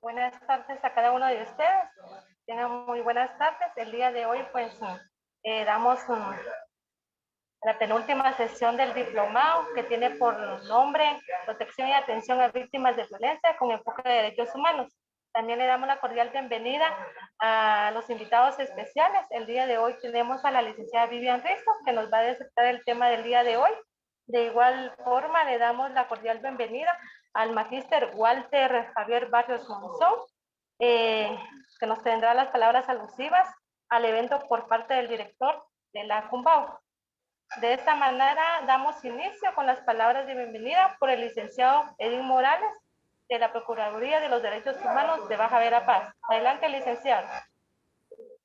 Buenas tardes a cada uno de ustedes. Tengan muy buenas tardes. El día de hoy, pues, damos la penúltima sesión del diplomado que tiene por nombre Protección y Atención a Víctimas de Violencia con enfoque de derechos humanos. También le damos la cordial bienvenida a los invitados especiales. El día de hoy tenemos a la licenciada Vivian Rizo, que nos va a presentar el tema del día de hoy. De igual forma, le damos la cordial bienvenida al magíster Walter Javier Barrios Monzón, que nos tendrá las palabras alusivas al evento por parte del director de la CUMBAU. De esta manera damos inicio con las palabras de bienvenida por el licenciado Edwin Morales de la Procuraduría de los Derechos Humanos de Baja Verapaz. Adelante, licenciado.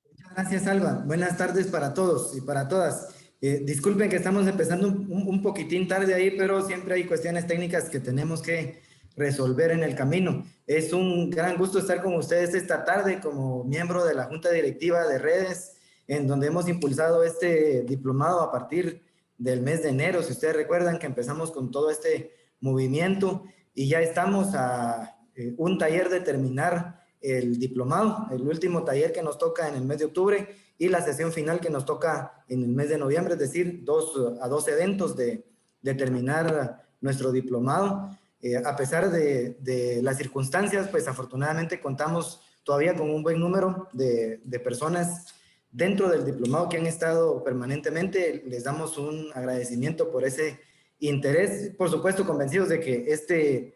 Muchas gracias, Alba. Buenas tardes para todos y para todas. Disculpen que estamos empezando un poquitín tarde ahí, pero siempre hay cuestiones técnicas que tenemos que resolver en el camino. Es un gran gusto estar con ustedes esta tarde como miembro de la Junta Directiva de Redes, en donde hemos impulsado este diplomado a partir del mes de enero. Si ustedes recuerdan que empezamos con todo este movimiento y ya estamos a un taller de terminar el diplomado, el último taller que nos toca en el mes de octubre y la sesión final que nos toca en el mes de noviembre, es decir, dos eventos de terminar nuestro diplomado. A pesar de las circunstancias, pues afortunadamente contamos todavía con un buen número de personas dentro del diplomado que han estado permanentemente. Les damos un agradecimiento por ese interés, por supuesto convencidos de que este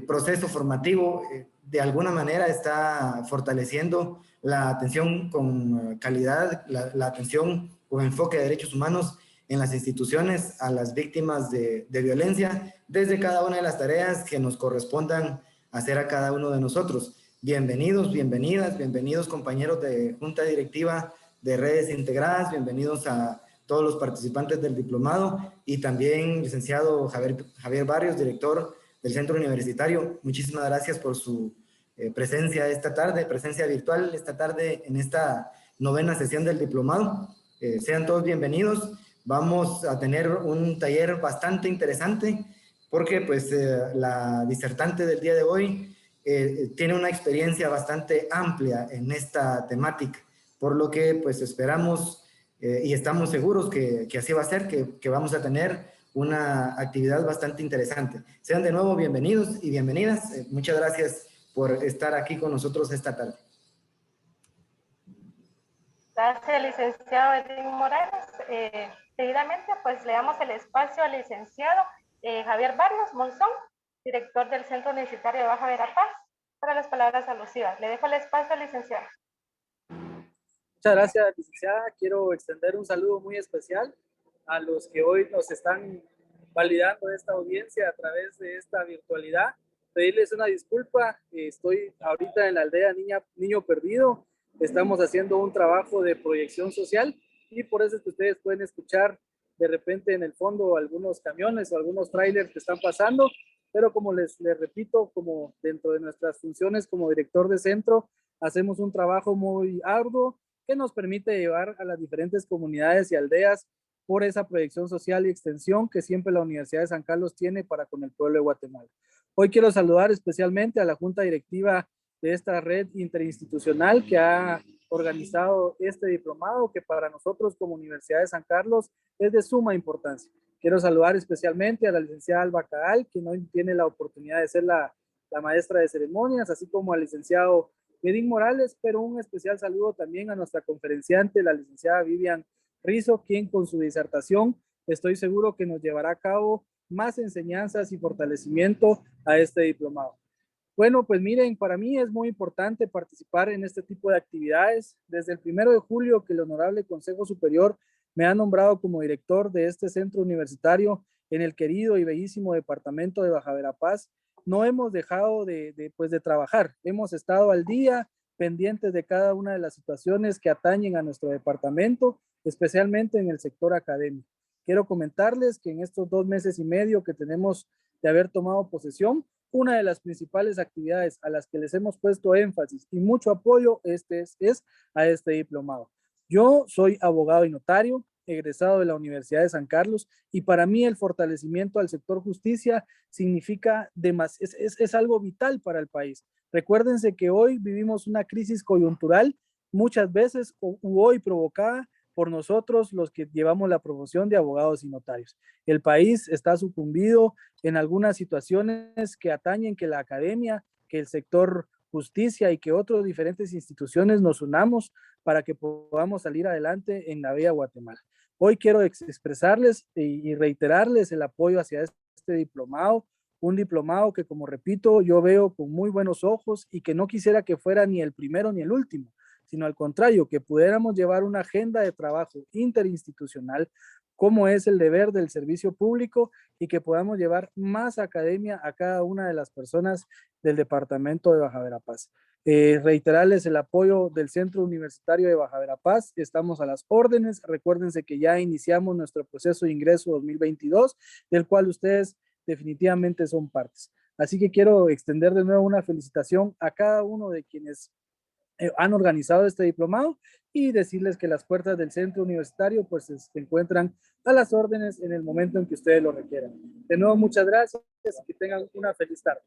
proceso formativo de alguna manera está fortaleciendo la atención con calidad, la atención con enfoque de derechos humanos en las instituciones a las víctimas de violencia, desde cada una de las tareas que nos correspondan hacer a cada uno de nosotros. Bienvenidos, bienvenidas, bienvenidos compañeros de Junta Directiva de Redes Integradas, bienvenidos a todos los participantes del diplomado y también licenciado Javier Barrios, director del Centro Universitario. Muchísimas gracias por su presencia esta tarde, presencia virtual esta tarde en esta novena sesión del diplomado. Sean todos bienvenidos. Vamos a tener un taller bastante interesante porque pues la disertante del día de hoy tiene una experiencia bastante amplia en esta temática, por lo que pues esperamos y estamos seguros que así va a ser, que vamos a tener una actividad bastante interesante. Sean de nuevo bienvenidos y bienvenidas. Muchas gracias por estar aquí con nosotros esta tarde. Gracias, licenciado Edwin Morales. Seguidamente, pues le damos el espacio al licenciado Javier Barrios Monzón, director del Centro Universitario de Baja Verapaz, para las palabras alusivas. Le dejo el espacio, licenciado. Muchas gracias, licenciada. Quiero extender un saludo muy especial a los que hoy nos están validando esta audiencia a través de esta virtualidad. Pedirles una disculpa, estoy ahorita en la aldea Niño Perdido, estamos haciendo un trabajo de proyección social y por eso es que ustedes pueden escuchar de repente en el fondo algunos camiones o algunos trailers que están pasando, pero como les repito, como dentro de nuestras funciones como director de centro, hacemos un trabajo muy arduo que nos permite llevar a las diferentes comunidades y aldeas por esa proyección social y extensión que siempre la Universidad de San Carlos tiene para con el pueblo de Guatemala. Hoy quiero saludar especialmente a la Junta Directiva de esta red interinstitucional que ha organizado este diplomado, que para nosotros como Universidad de San Carlos es de suma importancia. Quiero saludar especialmente a la licenciada Alba Caal, que hoy tiene la oportunidad de ser la maestra de ceremonias, así como al licenciado Edwin Morales, pero un especial saludo también a nuestra conferenciante, la licenciada Vivian Rizo, quien con su disertación estoy seguro que nos llevará a cabo más enseñanzas y fortalecimiento a este diplomado. Bueno, pues miren, para mí es muy importante participar en este tipo de actividades. Desde el 1 de julio que el Honorable Consejo Superior me ha nombrado como director de este centro universitario en el querido y bellísimo departamento de Baja Verapaz, no hemos dejado de trabajar. Hemos estado al día, pendientes de cada una de las situaciones que atañen a nuestro departamento, especialmente en el sector académico. Quiero comentarles que en estos 2 meses y medio que tenemos de haber tomado posesión, una de las principales actividades a las que les hemos puesto énfasis y mucho apoyo es a este diplomado. Yo soy abogado y notario, egresado de la Universidad de San Carlos, y para mí el fortalecimiento al sector justicia significa es algo vital para el país. Recuérdense que hoy vivimos una crisis coyuntural, muchas veces hoy provocada por nosotros los que llevamos la profesión de abogados y notarios. El país está sucumbido en algunas situaciones que atañen que la academia, que el sector justicia y que otras diferentes instituciones nos unamos para que podamos salir adelante en la bella Guatemala. Hoy quiero expresarles y reiterarles el apoyo hacia este diplomado, un diplomado que, como repito, yo veo con muy buenos ojos y que no quisiera que fuera ni el primero ni el último, sino al contrario, que pudiéramos llevar una agenda de trabajo interinstitucional como es el deber del servicio público y que podamos llevar más academia a cada una de las personas del departamento de Baja Verapaz. Reiterarles el apoyo del Centro Universitario de Baja Verapaz, estamos a las órdenes, recuérdense que ya iniciamos nuestro proceso de ingreso 2022, del cual ustedes definitivamente son partes. Así que quiero extender de nuevo una felicitación a cada uno de quienes han organizado este diplomado y decirles que las puertas del centro universitario pues se encuentran a las órdenes en el momento en que ustedes lo requieran. De nuevo, muchas gracias y que tengan una feliz tarde.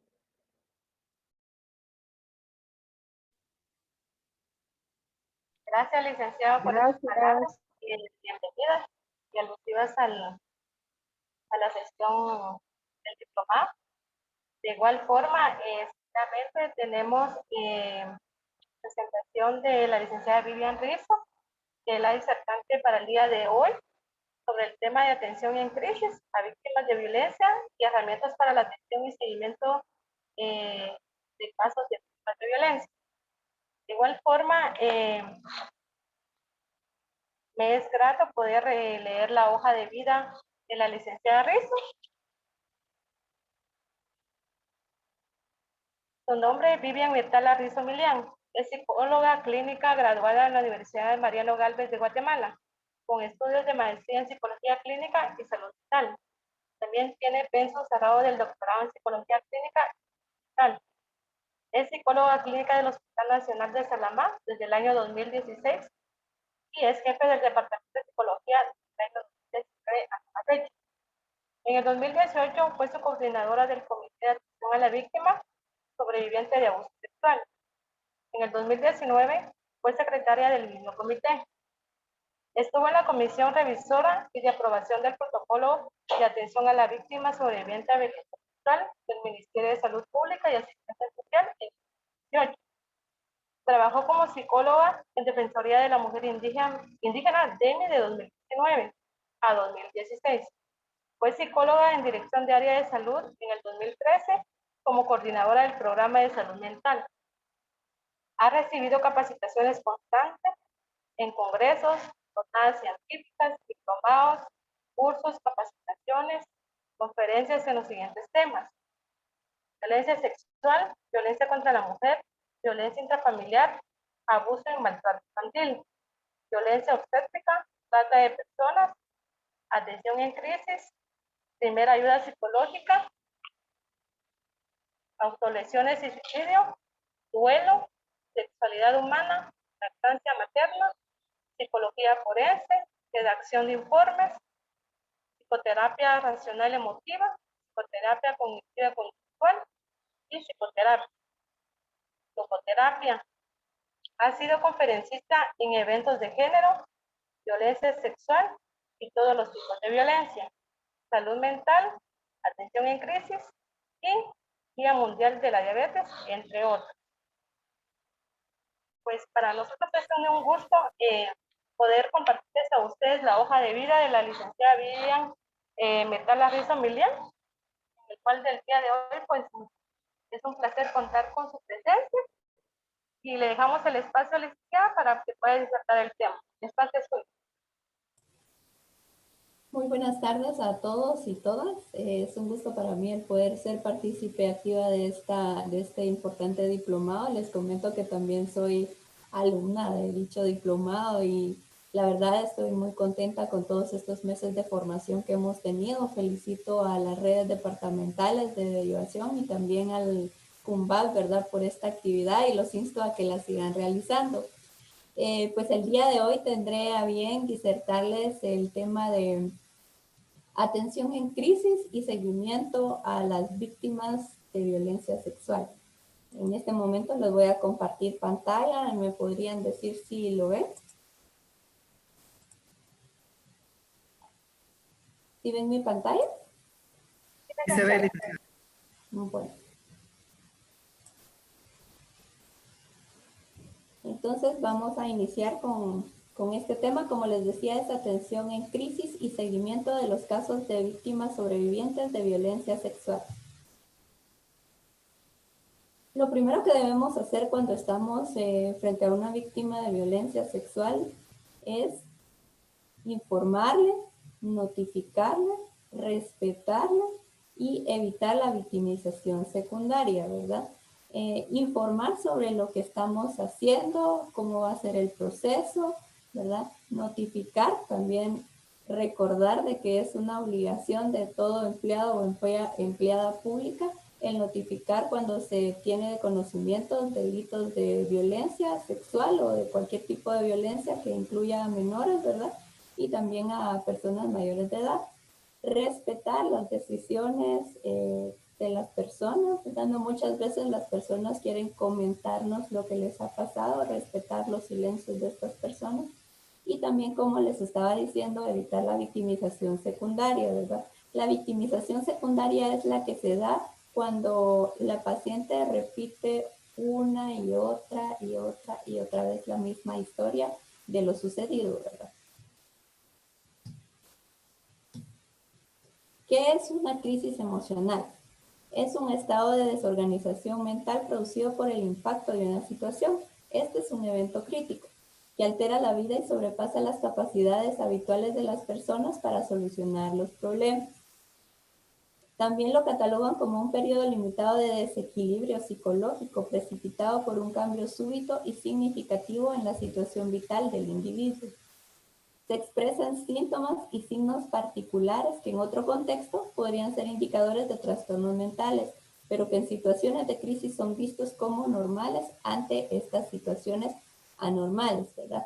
Gracias, licenciado, por estas palabras y bienvenidas y alusivas a la sesión del diplomado. De igual forma, finalmente tenemos presentación de la licenciada Vivian Rizzo, que es la disertante para el día de hoy sobre el tema de atención en crisis a víctimas de violencia y herramientas para la atención y seguimiento de casos de víctimas de violencia. De igual forma, me es grato poder leer la hoja de vida de la licenciada Rizzo. Su nombre es Vivian Mirtala Rizzo Milián. Es psicóloga clínica graduada en la Universidad de Mariano Gálvez de Guatemala, con estudios de maestría en psicología clínica y salud mental. También tiene penso cerrado del doctorado en psicología clínica y mental. Es psicóloga clínica del Hospital Nacional de Salamá desde el año 2016 y es jefe del Departamento de Psicología del año 2019 hasta la fecha. En el 2018 fue su coordinadora del Comité de Atención a la Víctima Sobreviviente de Abuso Sexual. En el 2019 fue secretaria del mismo comité. Estuvo en la comisión revisora y de aprobación del protocolo de atención a la víctima sobreviviente de abuso sexual del Ministerio de Salud Pública y Asistencia Social en 2018. Trabajó como psicóloga en Defensoría de la Mujer Indígena DEMI de 2019 a 2016. Fue psicóloga en Dirección de Área de Salud en el 2013 como coordinadora del Programa de Salud Mental. Ha recibido capacitaciones constantes en congresos, jornadas científicas, diplomados, cursos, capacitaciones, conferencias en los siguientes temas: violencia sexual, violencia contra la mujer, violencia intrafamiliar, abuso y maltrato infantil, violencia obstétrica, trata de personas, atención en crisis, primera ayuda psicológica, autolesiones y suicidio, duelo, sexualidad humana, lactancia materna, psicología forense, redacción de informes, psicoterapia racional emotiva, psicoterapia cognitiva conductual y psicoterapia. Logoterapia. Ha sido conferencista en eventos de género, violencia sexual y todos los tipos de violencia, salud mental, atención en crisis y Día Mundial de la Diabetes, entre otros. Pues para nosotros es un gusto poder compartirles a ustedes la hoja de vida de la licenciada Vivian Mirtala Rizzo Milián, el cual del día de hoy pues es un placer contar con su presencia y le dejamos el espacio a la licenciada para que pueda disertar el tema. El espacio es suyo. Muy buenas tardes a todos y todas. Es un gusto para mí el poder ser partícipe activa de este importante diplomado. Les comento que también soy alumna de dicho diplomado y la verdad estoy muy contenta con todos estos meses de formación que hemos tenido. Felicito a las redes departamentales de derivación y también al CUMBAL, ¿verdad?, por esta actividad y los insto a que la sigan realizando. Pues el día de hoy tendré a bien disertarles el tema de atención en crisis y seguimiento a las víctimas de violencia sexual. En este momento les voy a compartir pantalla. ¿Me podrían decir si lo ven? ¿Sí ven mi pantalla? Sí se ve, licenciada. Bueno. Entonces vamos a iniciar con este tema. Como les decía, es atención en crisis y seguimiento de los casos de víctimas sobrevivientes de violencia sexual. Lo primero que debemos hacer cuando estamos frente a una víctima de violencia sexual es informarle, notificarle, respetarle y evitar la victimización secundaria, ¿verdad? Informar sobre lo que estamos haciendo, cómo va a ser el proceso, ¿verdad? Notificar, también recordar de que es una obligación de todo empleado o empleada pública el notificar cuando se tiene conocimiento de delitos de violencia sexual o de cualquier tipo de violencia que incluya a menores, ¿verdad? Y también a personas mayores de edad. Respetar las decisiones de las personas, dando muchas veces las personas quieren comentarnos lo que les ha pasado, respetar los silencios de estas personas. Y también, como les estaba diciendo, evitar la victimización secundaria, ¿verdad? La victimización secundaria es la que se da cuando la paciente repite una y otra y otra y otra vez la misma historia de lo sucedido, ¿verdad? ¿Qué es una crisis emocional? Es un estado de desorganización mental producido por el impacto de una situación. Este es un evento crítico que altera la vida y sobrepasa las capacidades habituales de las personas para solucionar los problemas. También lo catalogan como un periodo limitado de desequilibrio psicológico precipitado por un cambio súbito y significativo en la situación vital del individuo. Se expresan síntomas y signos particulares que en otro contexto podrían ser indicadores de trastornos mentales, pero que en situaciones de crisis son vistos como normales ante estas situaciones anormales, ¿verdad?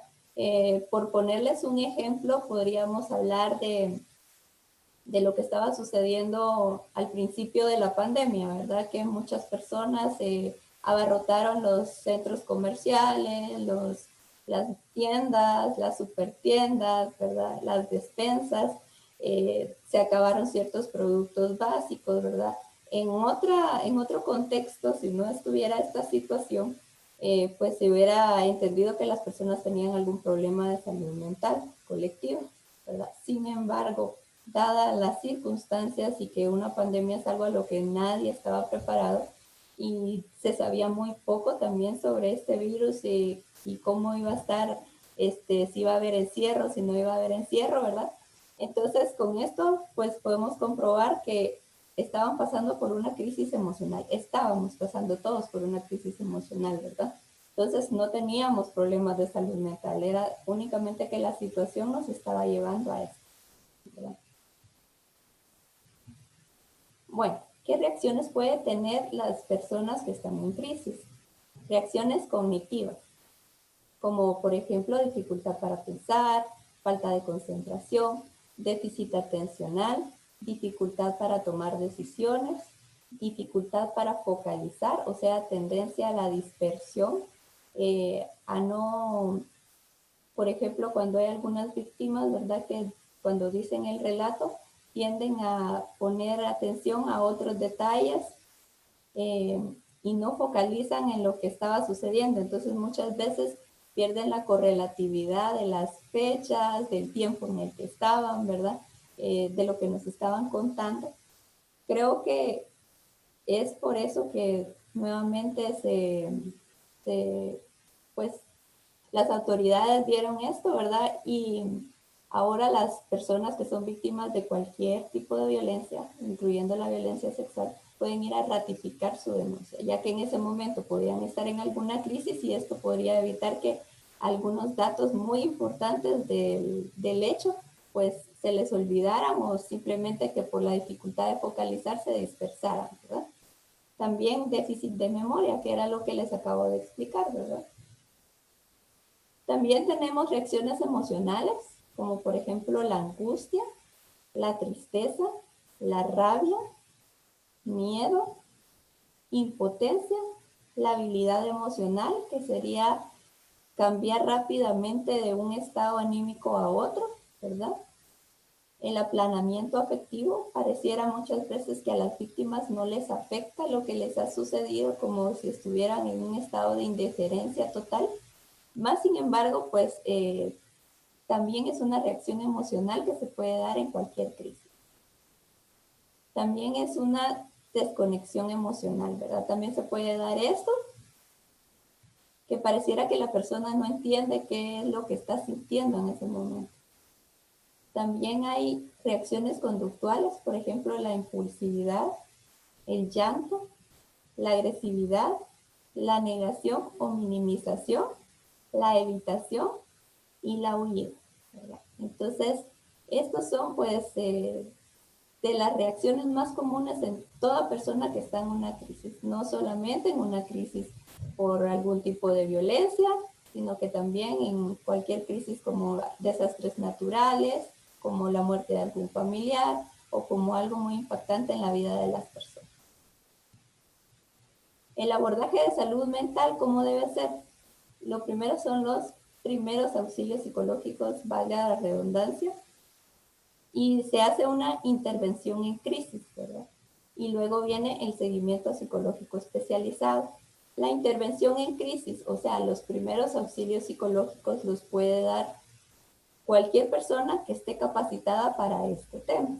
Por ponerles un ejemplo, podríamos hablar de lo que estaba sucediendo al principio de la pandemia, ¿verdad? Que muchas personas abarrotaron los centros comerciales, las tiendas, las supertiendas, ¿verdad? Las despensas, se acabaron ciertos productos básicos, ¿verdad? En otro contexto, si no estuviera esta situación, pues se hubiera entendido que las personas tenían algún problema de salud mental colectiva, ¿verdad? Sin embargo, dadas las circunstancias y que una pandemia es algo a lo que nadie estaba preparado y se sabía muy poco también sobre este virus y cómo iba a estar, si iba a haber encierro, si no iba a haber encierro, ¿verdad? Entonces, con esto, pues podemos comprobar que estaban pasando por una crisis emocional, estábamos pasando todos por una crisis emocional, ¿verdad? Entonces, no teníamos problemas de salud mental, era únicamente que la situación nos estaba llevando a esto, ¿verdad? Bueno, ¿qué reacciones pueden tener las personas que están en crisis? Reacciones cognitivas, como por ejemplo dificultad para pensar, falta de concentración, déficit atencional, dificultad para tomar decisiones, dificultad para focalizar, o sea, tendencia a la dispersión, a no, por ejemplo, cuando hay algunas víctimas, ¿verdad? Que cuando dicen el relato, tienden a poner atención a otros detalles y no focalizan en lo que estaba sucediendo. Entonces muchas veces pierden la correlatividad de las fechas, del tiempo en el que estaban, ¿verdad? De lo que nos estaban contando. Creo que es por eso que nuevamente pues las autoridades vieron esto, ¿verdad? Y ahora las personas que son víctimas de cualquier tipo de violencia, incluyendo la violencia sexual, pueden ir a ratificar su denuncia, ya que en ese momento podrían estar en alguna crisis y esto podría evitar que algunos datos muy importantes del hecho pues se les olvidaran o simplemente que por la dificultad de focalizar se dispersaran, ¿verdad? También déficit de memoria, que era lo que les acabo de explicar, ¿verdad? También tenemos reacciones emocionales, como por ejemplo la angustia, la tristeza, la rabia, miedo, impotencia la habilidad emocional, que sería cambiar rápidamente de un estado anímico a otro, ¿verdad? El aplanamiento afectivo, pareciera muchas veces que a las víctimas no les afecta lo que les ha sucedido, como si estuvieran en un estado de indiferencia total. Más sin embargo, pues también es una reacción emocional que se puede dar en cualquier crisis. También es una desconexión emocional, ¿verdad? También se puede dar esto, que pareciera que la persona no entiende qué es lo que está sintiendo en ese momento. También hay reacciones conductuales, por ejemplo, la impulsividad, el llanto, la agresividad, la negación o minimización, la evitación y la huida, ¿verdad? Entonces, estos son pues de las reacciones más comunes en toda persona que está en una crisis, no solamente en una crisis por algún tipo de violencia, sino que también en cualquier crisis como desastres naturales, como la muerte de algún familiar o como algo muy impactante en la vida de las personas. El abordaje de salud mental, ¿cómo debe ser? Lo primero son los primeros auxilios psicológicos, valga la redundancia, y se hace una intervención en crisis, ¿verdad? Y luego viene el seguimiento psicológico especializado. La intervención en crisis, o sea, los primeros auxilios psicológicos los puede dar cualquier persona que esté capacitada para este tema.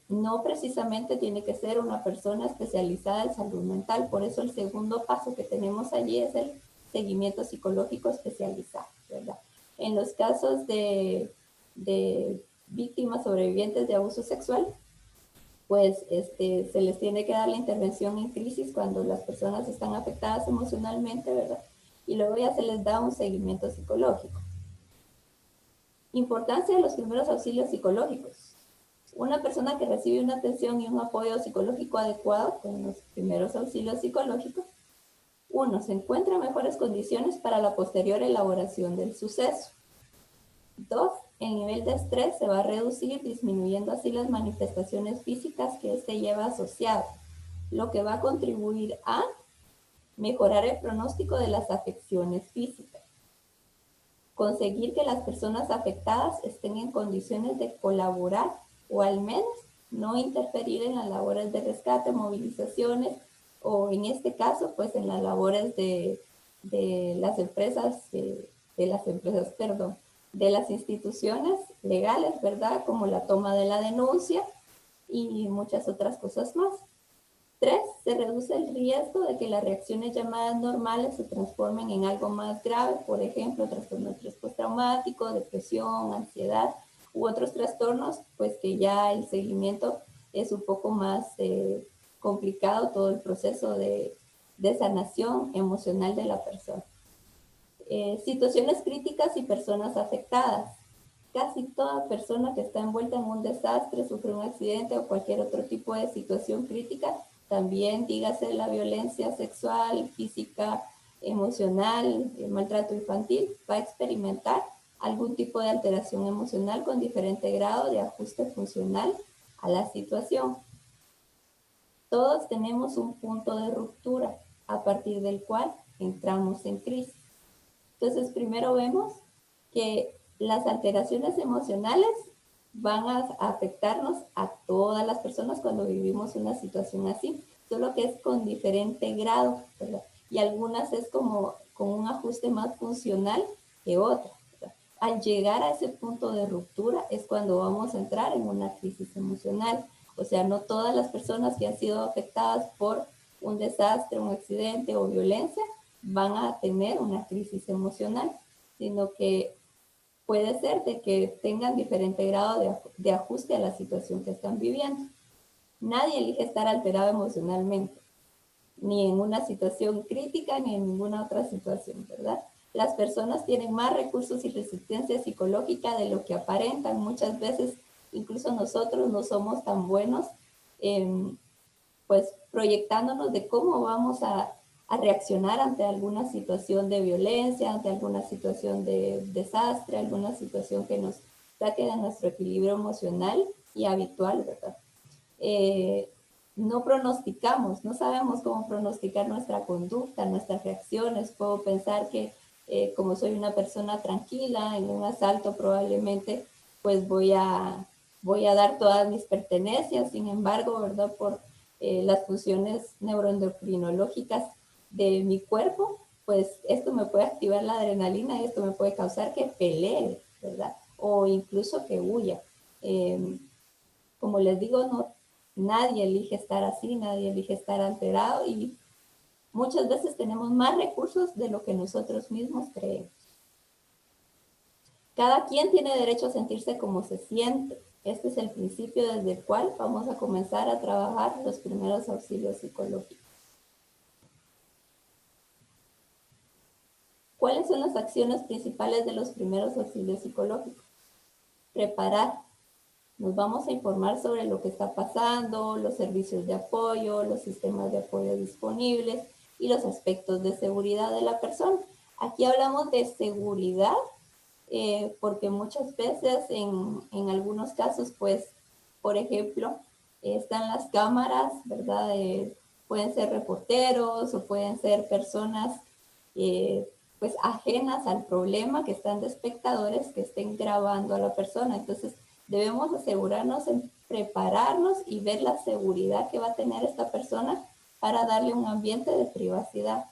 No precisamente tiene que ser una persona especializada en salud mental, por eso el segundo paso que tenemos allí es el seguimiento psicológico especializado, ¿verdad? En los casos de víctimas sobrevivientes de abuso sexual, pues se les tiene que dar la intervención en crisis cuando las personas están afectadas emocionalmente, ¿verdad? Y luego ya se les da un seguimiento psicológico. Importancia de los primeros auxilios psicológicos. Una persona que recibe una atención y un apoyo psicológico adecuado con los primeros auxilios psicológicos, uno, se encuentra en mejores condiciones para la posterior elaboración del suceso. Dos, el nivel de estrés se va a reducir, disminuyendo así las manifestaciones físicas que este lleva asociado, lo que va a contribuir a mejorar el pronóstico de las afecciones físicas. Conseguir que las personas afectadas estén en condiciones de colaborar o al menos no interferir en las labores de rescate, movilizaciones o en este caso pues en las labores de las instituciones legales, ¿verdad? Como la toma de la denuncia y muchas otras cosas más. 3, se reduce el riesgo de que las reacciones llamadas normales se transformen en algo más grave, por ejemplo, trastorno de estrés postraumático, depresión, ansiedad u otros trastornos, pues que ya el seguimiento es un poco más complicado, todo el proceso de sanación emocional de la persona. Situaciones críticas y personas afectadas. Casi toda persona que está envuelta en un desastre, sufre un accidente o cualquier otro tipo de situación crítica, también dígase la violencia sexual, física, emocional, el maltrato infantil, va a experimentar algún tipo de alteración emocional con diferente grado de ajuste funcional a la situación. Todos tenemos un punto de ruptura a partir del cual entramos en crisis. Entonces, primero vemos que las alteraciones emocionales van a afectarnos a todas las personas cuando vivimos una situación así, solo que es con diferente grado, ¿verdad? Y algunas es como con un ajuste más funcional que otras, ¿verdad? Al llegar a ese punto de ruptura es cuando vamos a entrar en una crisis emocional. O sea, no todas las personas que han sido afectadas por un desastre, un accidente o violencia van a tener una crisis emocional, sino que puede ser de que tengan diferente grado de ajuste a la situación que están viviendo. Nadie elige estar alterado emocionalmente, ni en una situación crítica, ni en ninguna otra situación, ¿verdad? Las personas tienen más recursos y resistencia psicológica de lo que aparentan. Muchas veces, incluso nosotros no somos tan buenos, pues proyectándonos de cómo vamos a reaccionar ante alguna situación de violencia, ante alguna situación de desastre, alguna situación que nos saque de nuestro equilibrio emocional y habitual, ¿verdad? no pronosticamos, no sabemos cómo pronosticar nuestra conducta, nuestras reacciones. Puedo pensar que como soy una persona tranquila, en un asalto probablemente pues voy a dar todas mis pertenencias. Sin embargo, ¿verdad? Por las funciones neuroendocrinológicas de mi cuerpo, pues esto me puede activar la adrenalina y esto me puede causar que pelee, ¿verdad? O incluso que huya. Como les digo, no, nadie elige estar así, nadie elige estar alterado y muchas veces tenemos más recursos de lo que nosotros mismos creemos. Cada quien tiene derecho a sentirse como se siente. Este es el principio desde el cual vamos a comenzar a trabajar los primeros auxilios psicológicos. ¿Cuáles son las acciones principales de los primeros auxilios psicológicos? Preparar. Nos vamos a informar sobre lo que está pasando, los servicios de apoyo, los sistemas de apoyo disponibles y los aspectos de seguridad de la persona. Aquí hablamos de seguridad porque muchas veces en algunos casos, pues, por ejemplo, están las cámaras, ¿verdad? Pueden ser reporteros o pueden ser personas pues ajenas al problema, que están de espectadores, que estén grabando a la persona. Entonces, debemos asegurarnos en prepararnos y ver la seguridad que va a tener esta persona para darle un ambiente de privacidad.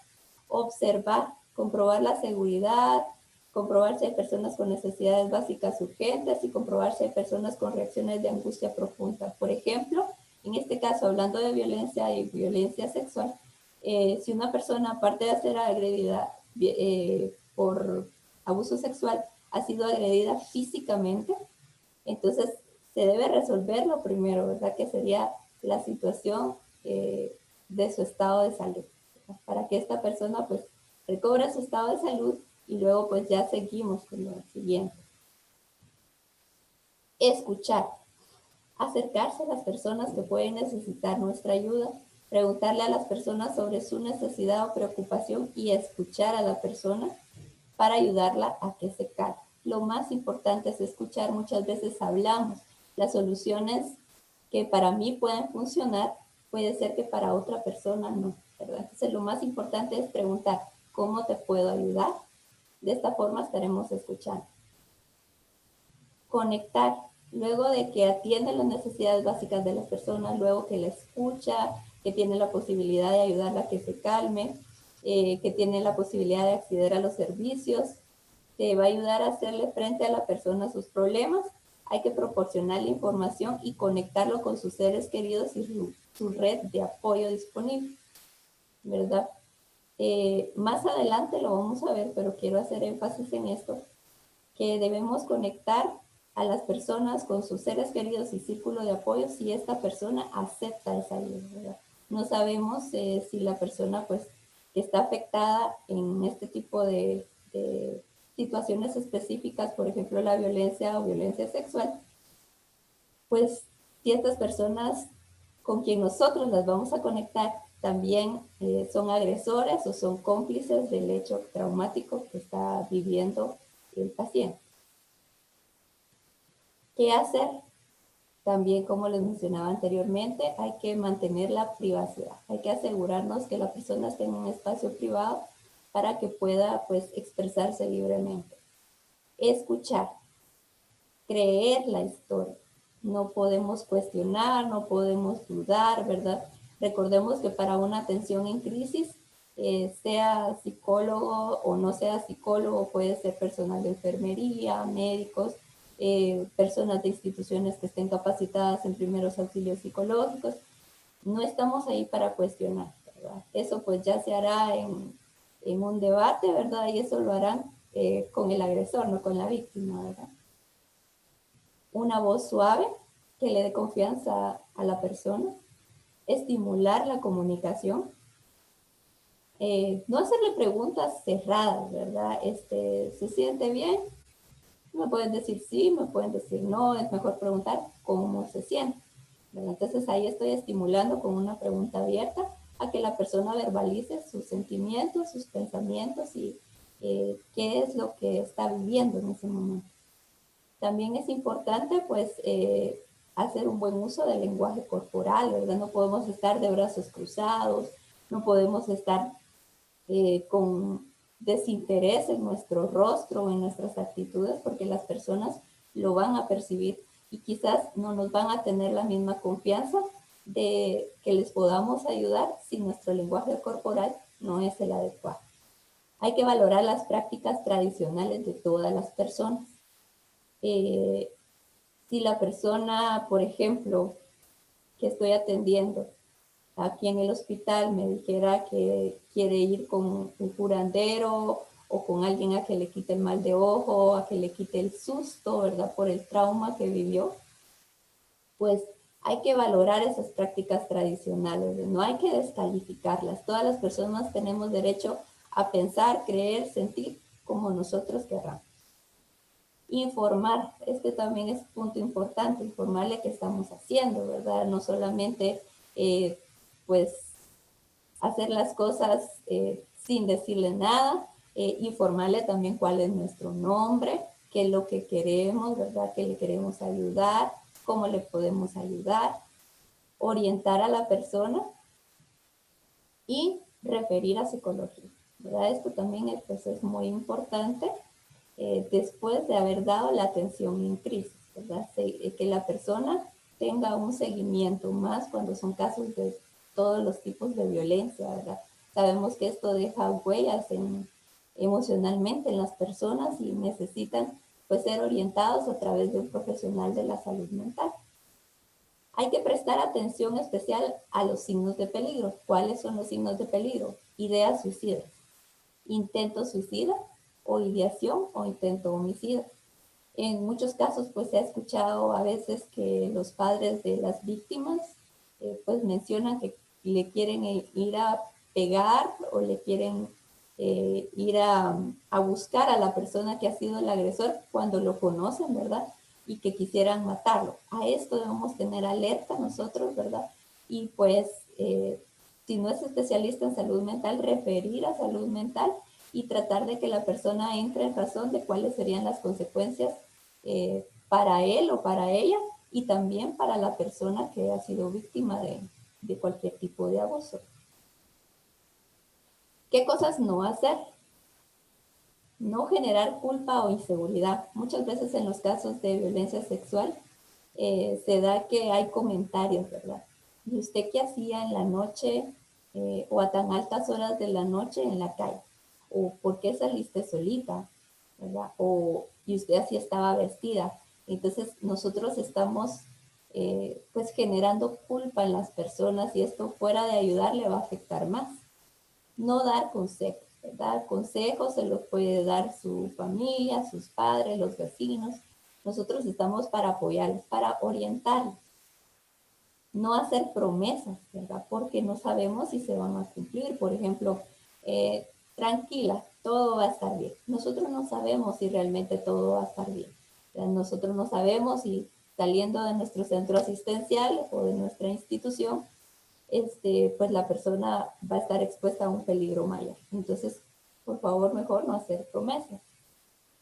Observar, comprobar la seguridad, comprobar si hay personas con necesidades básicas urgentes y comprobar si hay personas con reacciones de angustia profunda. Por ejemplo, en este caso, hablando de violencia y violencia sexual, si una persona, aparte de ser agredida por abuso sexual, ha sido agredida físicamente, entonces se debe resolver lo primero, ¿verdad? Que sería la situación de su estado de salud, ¿verdad? Para que esta persona pues recobre su estado de salud y luego pues ya seguimos con lo siguiente. Escuchar. Acercarse a las personas que pueden necesitar nuestra ayuda, preguntarle a las personas sobre su necesidad o preocupación y escuchar a la persona para ayudarla a que se calme. Lo más importante es escuchar. Muchas veces hablamos. Las soluciones que para mí pueden funcionar, puede ser que para otra persona no, ¿verdad? Entonces lo más importante es preguntar, ¿cómo te puedo ayudar? De esta forma estaremos escuchando. Conectar. Luego de que atiende las necesidades básicas de las personas, luego que la escucha, que tiene la posibilidad de ayudarla a que se calme, que tiene la posibilidad de acceder a los servicios, que va a ayudar a hacerle frente a la persona sus problemas, hay que proporcionarle información y conectarlo con sus seres queridos y su red de apoyo disponible, ¿verdad? Más adelante lo vamos a ver, pero quiero hacer énfasis en esto, que debemos conectar a las personas con sus seres queridos y círculo de apoyo si esta persona acepta esa ayuda, ¿verdad? No sabemos si la persona pues que está afectada en este tipo de situaciones específicas, por ejemplo la violencia o violencia sexual, pues si estas personas con quien nosotros las vamos a conectar también son agresores o son cómplices del hecho traumático que está viviendo el paciente. ¿Qué hacer? También, como les mencionaba anteriormente, hay que mantener la privacidad. Hay que asegurarnos que la persona esté en un espacio privado para que pueda, pues, expresarse libremente. Escuchar. Creer la historia. No podemos cuestionar, no podemos dudar, ¿verdad? Recordemos que para una atención en crisis, sea psicólogo o no sea psicólogo, puede ser personal de enfermería, médicos, personas de instituciones que estén capacitadas en primeros auxilios psicológicos. No estamos ahí para cuestionar, ¿verdad? Eso pues ya se hará en un debate, ¿verdad? Y eso lo harán con el agresor, no con la víctima, ¿verdad? Una voz suave que le dé confianza a la persona, estimular la comunicación, no hacerle preguntas cerradas, ¿verdad? ¿Se siente bien? Me pueden decir sí, me pueden decir no, es mejor preguntar cómo se siente, ¿verdad? Entonces ahí estoy estimulando con una pregunta abierta a que la persona verbalice sus sentimientos, sus pensamientos y qué es lo que está viviendo en ese momento. También es importante, pues, hacer un buen uso del lenguaje corporal, ¿verdad? No podemos estar de brazos cruzados, no podemos estar con desinterés en nuestro rostro o en nuestras actitudes, porque las personas lo van a percibir y quizás no nos van a tener la misma confianza de que les podamos ayudar si nuestro lenguaje corporal no es el adecuado. Hay que valorar las prácticas tradicionales de todas las personas. Si la persona, por ejemplo, que estoy atendiendo aquí en el hospital me dijera que quiere ir con un curandero o con alguien a que le quite el mal de ojo, a que le quite el susto, ¿verdad? Por el trauma que vivió, pues hay que valorar esas prácticas tradicionales, no hay que descalificarlas. Todas las personas tenemos derecho a pensar, creer, sentir como nosotros querramos. Informar, este también es un punto importante, informarle qué estamos haciendo, ¿verdad? No solamente, pues, hacer las cosas sin decirle nada, informarle también cuál es nuestro nombre, qué es lo que queremos, ¿verdad? Qué le queremos ayudar, cómo le podemos ayudar, orientar a la persona y referir a psicología, ¿verdad? Esto también pues, es muy importante después de haber dado la atención en crisis, ¿verdad? Que la persona tenga un seguimiento más cuando son casos de todos los tipos de violencia, ¿verdad? Sabemos que esto deja huellas emocionalmente en las personas y necesitan pues ser orientados a través de un profesional de la salud mental. Hay que prestar atención especial a los signos de peligro. ¿Cuáles son los signos de peligro? Ideas suicidas, intento suicida o ideación o intento homicida. En muchos casos pues se ha escuchado a veces que los padres de las víctimas pues mencionan que le quieren ir a pegar o le quieren ir a buscar a la persona que ha sido el agresor cuando lo conocen, ¿verdad? Y que quisieran matarlo. A esto debemos tener alerta nosotros, ¿verdad? Y pues si no es especialista en salud mental, referir a salud mental y tratar de que la persona entre en razón de cuáles serían las consecuencias para él o para ella y también para la persona que ha sido víctima de cualquier tipo de abuso. ¿Qué cosas no hacer? No generar culpa o inseguridad. Muchas veces en los casos de violencia sexual se da que hay comentarios, ¿verdad? ¿Y usted qué hacía en la noche o a tan altas horas de la noche en la calle? ¿O por qué saliste solita? ¿Verdad? O y usted así estaba vestida. Entonces nosotros estamos pues generando culpa en las personas y esto fuera de ayudarle va a afectar más. No dar consejos, ¿verdad? Consejos se los puede dar su familia, sus padres, los vecinos. Nosotros estamos para apoyarles, para orientarles. No hacer promesas, ¿verdad? Porque no sabemos si se van a cumplir. Por ejemplo, tranquila, todo va a estar bien. Nosotros no sabemos si realmente todo va a estar bien. Nosotros no sabemos si saliendo de nuestro centro asistencial o de nuestra institución, pues la persona va a estar expuesta a un peligro mayor. Entonces, por favor, mejor no hacer promesas.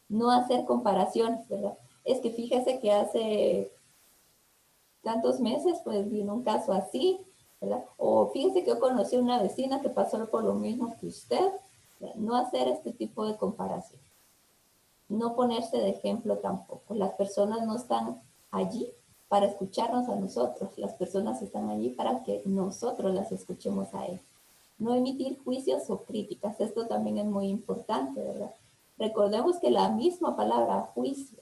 No hacer comparaciones, ¿verdad? Es que fíjese que hace tantos meses, pues vino un caso así, ¿verdad? O fíjese que yo conocí una vecina que pasó por lo mismo que usted. ¿Verdad? No hacer este tipo de comparación. No ponerse de ejemplo tampoco. Las personas no están allí para escucharnos a nosotros. Las personas están allí para que nosotros las escuchemos a ellas. No emitir juicios o críticas. Esto también es muy importante, ¿verdad? Recordemos que la misma palabra juicios,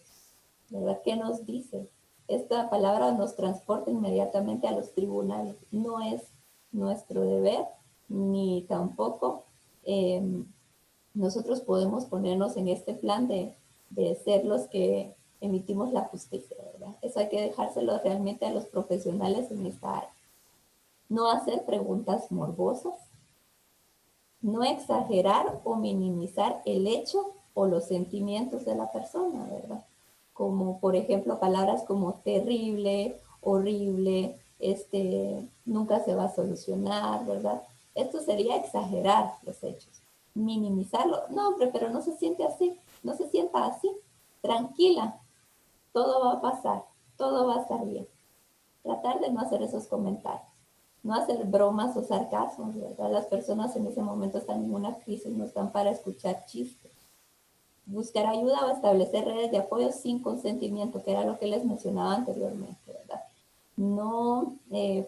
¿verdad? ¿Qué nos dice? Esta palabra nos transporta inmediatamente a los tribunales. No es nuestro deber, ni tampoco nosotros podemos ponernos en este plan de ser los que emitimos la justicia, ¿verdad? Eso hay que dejárselo realmente a los profesionales en esta área. No hacer preguntas morbosas. No exagerar o minimizar el hecho o los sentimientos de la persona, ¿verdad? Como por ejemplo palabras como terrible, horrible, nunca se va a solucionar, ¿verdad? Esto sería exagerar los hechos. Minimizarlo, no hombre, pero no se siente así, no se sienta así, tranquila, todo va a pasar, todo va a estar bien. tratar de no hacer esos comentarios, no hacer bromas o sarcasmos, ¿verdad? Las personas en ese momento están en una crisis, no están para escuchar chistes. Buscar ayuda o establecer redes de apoyo sin consentimiento, que era lo que les mencionaba anteriormente, ¿verdad? No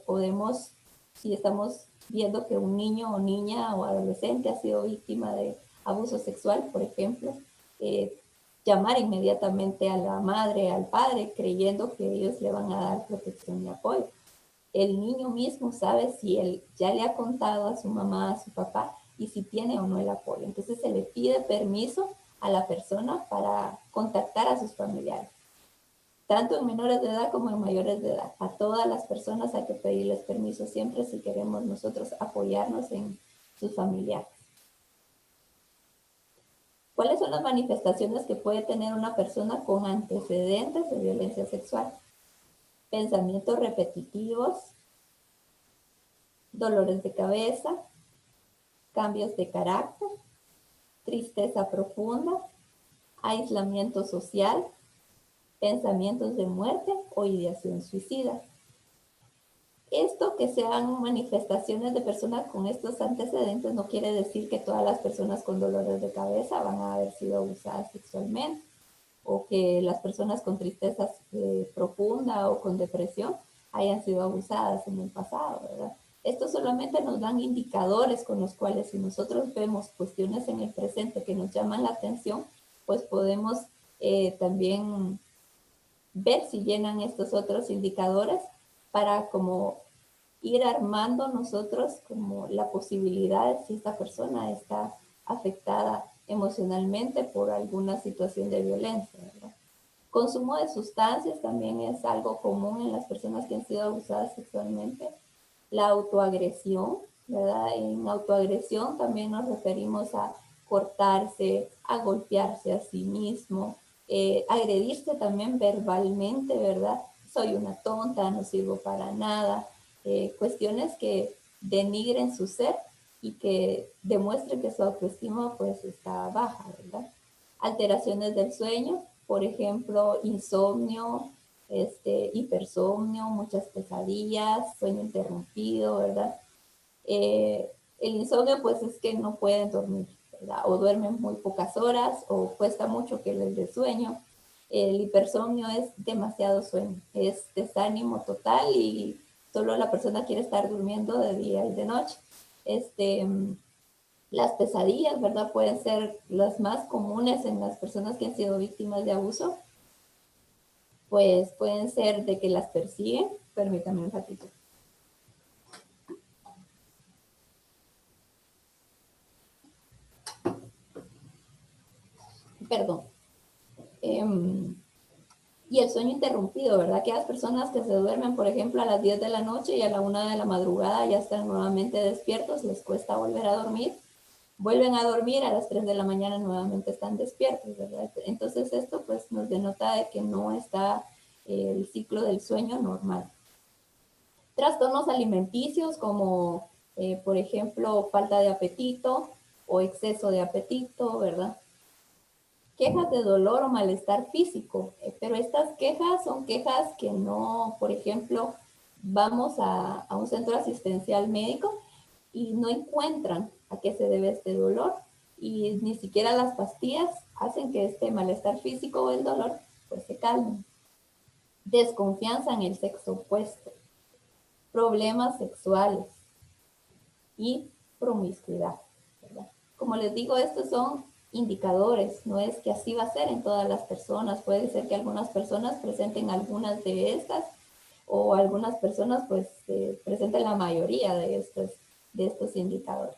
podemos, si estamos viendo que un niño o niña o adolescente ha sido víctima de abuso sexual, por ejemplo, llamar inmediatamente a la madre, al padre, creyendo que ellos le van a dar protección y apoyo. El niño mismo sabe si él ya le ha contado a su mamá, a su papá, y si tiene o no el apoyo. Entonces se le pide permiso a la persona para contactar a sus familiares, tanto en menores de edad como en mayores de edad. A todas las personas hay que pedirles permiso siempre si queremos nosotros apoyarnos en sus familiares. ¿Cuáles son las manifestaciones que puede tener una persona con antecedentes de violencia sexual? Pensamientos repetitivos, dolores de cabeza, cambios de carácter, tristeza profunda, aislamiento social, pensamientos de muerte o ideación suicida. Esto que sean manifestaciones de personas con estos antecedentes no quiere decir que todas las personas con dolores de cabeza van a haber sido abusadas sexualmente, o que las personas con tristeza profunda o con depresión hayan sido abusadas en el pasado, ¿verdad? Esto solamente nos dan indicadores con los cuales si nosotros vemos cuestiones en el presente que nos llaman la atención, pues podemos también ver si llenan estos otros indicadores para como ir armando nosotros como la posibilidad de si esta persona está afectada emocionalmente por alguna situación de violencia, ¿verdad? Consumo de sustancias también es algo común en las personas que han sido abusadas sexualmente. La autoagresión, ¿verdad? En autoagresión también nos referimos a cortarse, a golpearse a sí mismo, agredirse también verbalmente, ¿verdad? Soy una tonta, no sirvo para nada. Cuestiones que denigren su ser y que demuestren que su autoestima pues está baja, ¿verdad? Alteraciones del sueño, por ejemplo, insomnio, hipersomnio, muchas pesadillas, sueño interrumpido, ¿verdad? El insomnio pues es que no pueden dormir, ¿verdad? O duermen muy pocas horas o cuesta mucho que les dé sueño. El hipersomnio es demasiado sueño, es desánimo total y solo la persona quiere estar durmiendo de día y de noche. Las pesadillas, ¿verdad? Pueden ser las más comunes en las personas que han sido víctimas de abuso. Pues pueden ser de que las persiguen. Permítame un ratito. Perdón. Y el sueño interrumpido, ¿verdad? Aquellas personas que se duermen, por ejemplo, a las 10 de la noche y a la 1 de la madrugada ya están nuevamente despiertos, les cuesta volver a dormir, vuelven a dormir a las 3 de la mañana nuevamente están despiertos, ¿verdad? Entonces esto pues nos denota de que no está el ciclo del sueño normal. Trastornos alimenticios como, por ejemplo, falta de apetito o exceso de apetito, ¿verdad? Quejas de dolor o malestar físico, pero estas quejas son quejas que no, por ejemplo, vamos a un centro asistencial médico y no encuentran a qué se debe este dolor y ni siquiera las pastillas hacen que este malestar físico o el dolor pues se calme. Desconfianza en el sexo opuesto, problemas sexuales y promiscuidad, ¿verdad? Como les digo, estos son indicadores, no es que así va a ser en todas las personas, puede ser que algunas personas presenten algunas de estas o algunas personas pues presenten la mayoría de estos indicadores.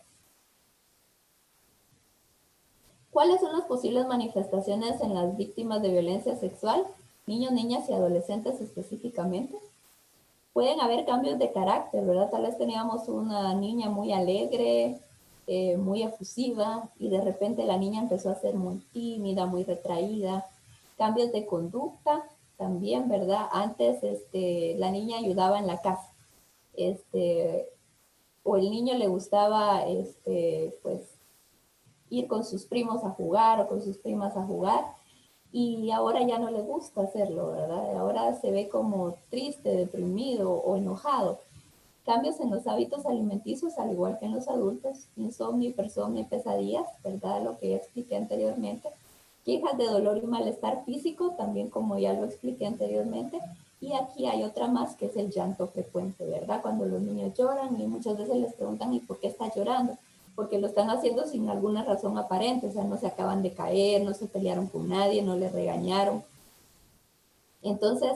¿Cuáles son las posibles manifestaciones en las víctimas de violencia sexual? Niños, niñas y adolescentes específicamente. Pueden haber cambios de carácter, ¿verdad? Tal vez teníamos una niña muy alegre, muy efusiva, y de repente la niña empezó a ser muy tímida, muy retraída. Cambios de conducta también, ¿verdad? Antes la niña ayudaba en la casa, o el niño le gustaba, pues, ir con sus primos a jugar o con sus primas a jugar, y ahora ya no le gusta hacerlo, ¿verdad? Ahora se ve como triste, deprimido o enojado. Cambios en los hábitos alimenticios, al igual que en los adultos, insomnio, hipersomnio y pesadillas, ¿verdad? Lo que ya expliqué anteriormente. Quejas de dolor y malestar físico, también como ya lo expliqué anteriormente. Y aquí hay otra más, que es el llanto frecuente, ¿verdad? Cuando los niños lloran y muchas veces les preguntan, ¿y por qué está llorando? Porque lo están haciendo sin alguna razón aparente, o sea, no se acaban de caer, no se pelearon con nadie, no le regañaron. Entonces,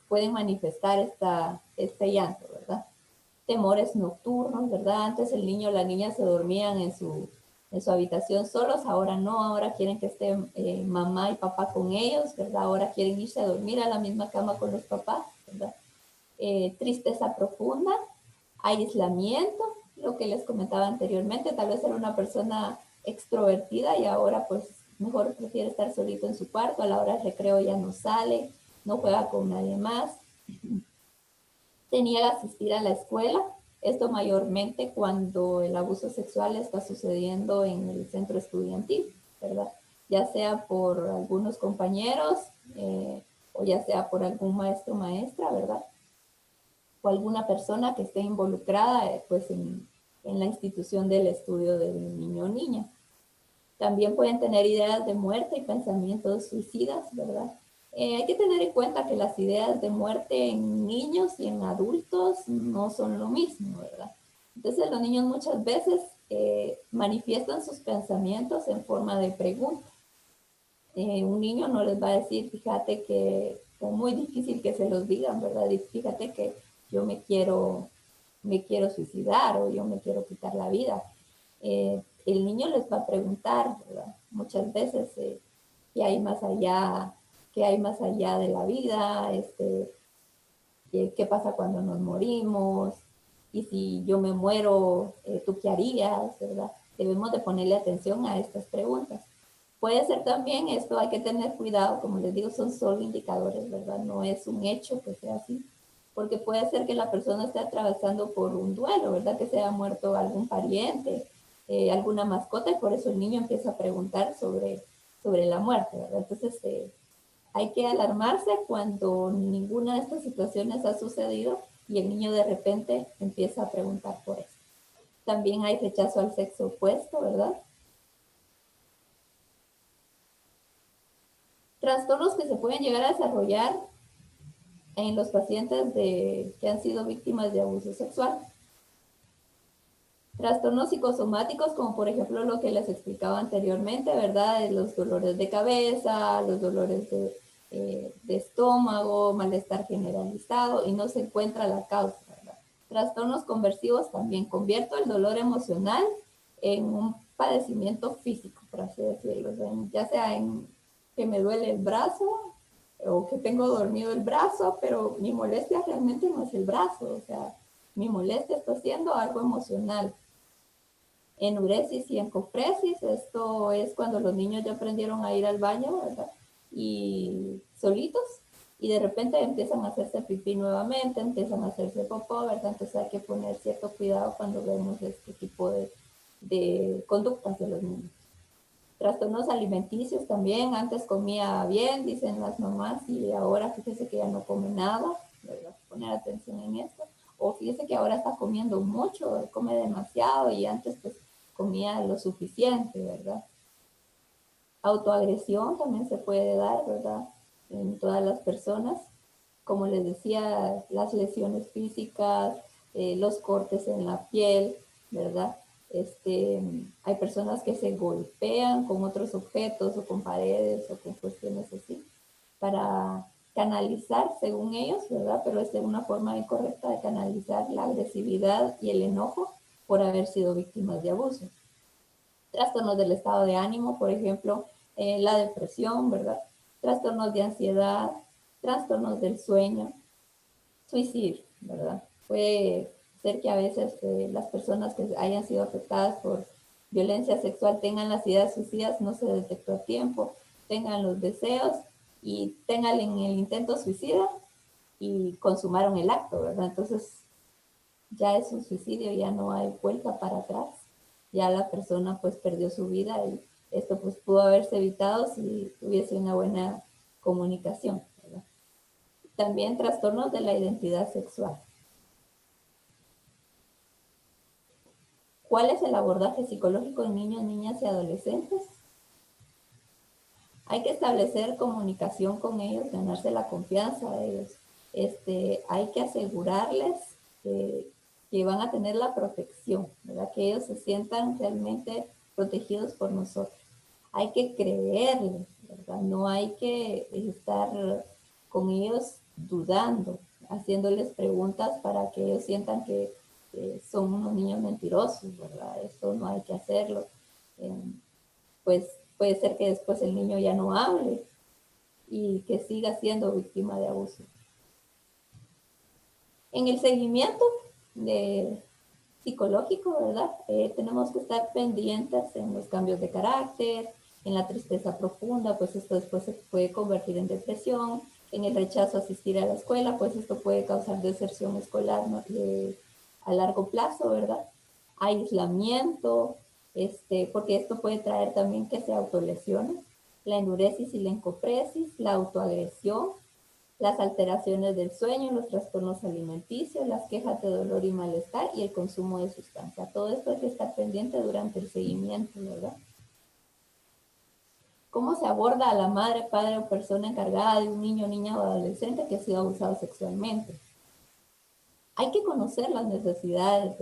pueden manifestar este llanto, ¿verdad? Temores nocturnos, ¿verdad? Antes el niño o la niña se dormían en su habitación solos, ahora no, ahora quieren que esté mamá y papá con ellos, ¿verdad? Ahora quieren irse a dormir a la misma cama con los papás, ¿verdad? Tristeza profunda, aislamiento, lo que les comentaba anteriormente, tal vez era una persona extrovertida y ahora pues mejor prefiere estar solito en su cuarto, a la hora del recreo ya no sale, no juega con nadie más, se niega a asistir a la escuela, esto mayormente cuando el abuso sexual está sucediendo en el centro estudiantil, ¿verdad? Ya sea por algunos compañeros o ya sea por algún maestro o maestra, ¿verdad? O alguna persona que esté involucrada pues en la institución del estudio del niño o niña. También pueden tener ideas de muerte y pensamientos suicidas, ¿verdad? Hay que tener en cuenta que las ideas de muerte en niños y en adultos no son lo mismo, ¿verdad? Entonces los niños muchas veces manifiestan sus pensamientos en forma de pregunta. Un niño no les va a decir, fíjate que es muy difícil que se los digan, ¿verdad? Y fíjate que yo me quiero suicidar o yo me quiero quitar la vida. El niño les va a preguntar, ¿verdad? Muchas veces qué hay más allá, qué hay más allá de la vida, qué pasa cuando nos morimos, y si yo me muero, ¿tú qué harías, verdad? Debemos de ponerle atención a estas preguntas. Puede ser también esto, hay que tener cuidado, como les digo, son solo indicadores, ¿verdad? No es un hecho que sea así, porque puede ser que la persona esté atravesando por un duelo, ¿verdad? Que se haya muerto algún pariente, alguna mascota, y por eso el niño empieza a preguntar sobre la muerte, ¿verdad? Entonces, hay que alarmarse cuando ninguna de estas situaciones ha sucedido y el niño de repente empieza a preguntar por eso. También hay rechazo al sexo opuesto, ¿verdad? Trastornos que se pueden llegar a desarrollar en los pacientes que han sido víctimas de abuso sexual. Trastornos psicosomáticos, como por ejemplo lo que les explicaba anteriormente, ¿verdad? Los dolores de cabeza, los dolores de estómago, malestar generalizado y no se encuentra la causa, ¿verdad? Trastornos conversivos también. Convierto el dolor emocional en un padecimiento físico, por así decirlo. O sea, ya sea en que me duele el brazo o que tengo dormido el brazo, pero mi molestia realmente no es el brazo, o sea, mi molestia está siendo algo emocional. Enuresis y encopresis, esto es cuando los niños ya aprendieron a ir al baño, ¿verdad? Y solitos, y de repente empiezan a hacerse pipí nuevamente, empiezan a hacerse popó, ¿verdad? Entonces hay que poner cierto cuidado cuando vemos este tipo de conductas de los niños. Trastornos alimenticios también, antes comía bien, dicen las mamás, y ahora fíjese que ya no come nada, ¿verdad? Poner atención en esto. O fíjese que ahora está comiendo mucho, come demasiado y antes pues comía lo suficiente, ¿verdad? Autoagresión también se puede dar, ¿verdad? En todas las personas. Como les decía, las lesiones físicas, los cortes en la piel, ¿verdad? Hay personas que se golpean con otros objetos o con paredes o con cuestiones así para canalizar, según ellos, ¿verdad? Pero es una forma incorrecta de canalizar la agresividad y el enojo por haber sido víctimas de abuso. Trastornos del estado de ánimo, por ejemplo, la depresión, ¿verdad? Trastornos de ansiedad, trastornos del sueño, suicidio, ¿verdad? Puede ser que a veces las personas que hayan sido afectadas por violencia sexual tengan las ideas suicidas, no se detectó a tiempo, tengan los deseos y tengan en el intento suicida y consumaron el acto, ¿verdad? Entonces ya es un suicidio, ya no hay vuelta para atrás, ya la persona pues perdió su vida esto pues pudo haberse evitado si hubiese una buena comunicación, ¿verdad? También trastornos de la identidad sexual. ¿Cuál es el abordaje psicológico en niños, niñas y adolescentes? Hay que establecer comunicación con ellos, ganarse la confianza de ellos. Hay que asegurarles que van a tener la protección, ¿verdad? Que ellos se sientan realmente protegidos por nosotros. Hay que creerles, ¿verdad? No hay que estar con ellos dudando, haciéndoles preguntas para que ellos sientan que son unos niños mentirosos, ¿verdad? Esto no hay que hacerlo. Pues puede ser que después el niño ya no hable y que siga siendo víctima de abuso. En el seguimiento psicológico, ¿verdad? Tenemos que estar pendientes en los cambios de carácter, en la tristeza profunda, pues esto después se puede convertir en depresión, en el rechazo a asistir a la escuela, pues esto puede causar deserción escolar, ¿no? A largo plazo, ¿verdad? Aislamiento, porque esto puede traer también que se autolesione, la enuresis y la encopresis, la autoagresión, las alteraciones del sueño, los trastornos alimenticios, las quejas de dolor y malestar y el consumo de sustancia. Todo esto hay que estar pendiente durante el seguimiento, ¿verdad? ¿Cómo se aborda a la madre, padre o persona encargada de un niño, niña o adolescente que ha sido abusado sexualmente? Hay que conocer las necesidades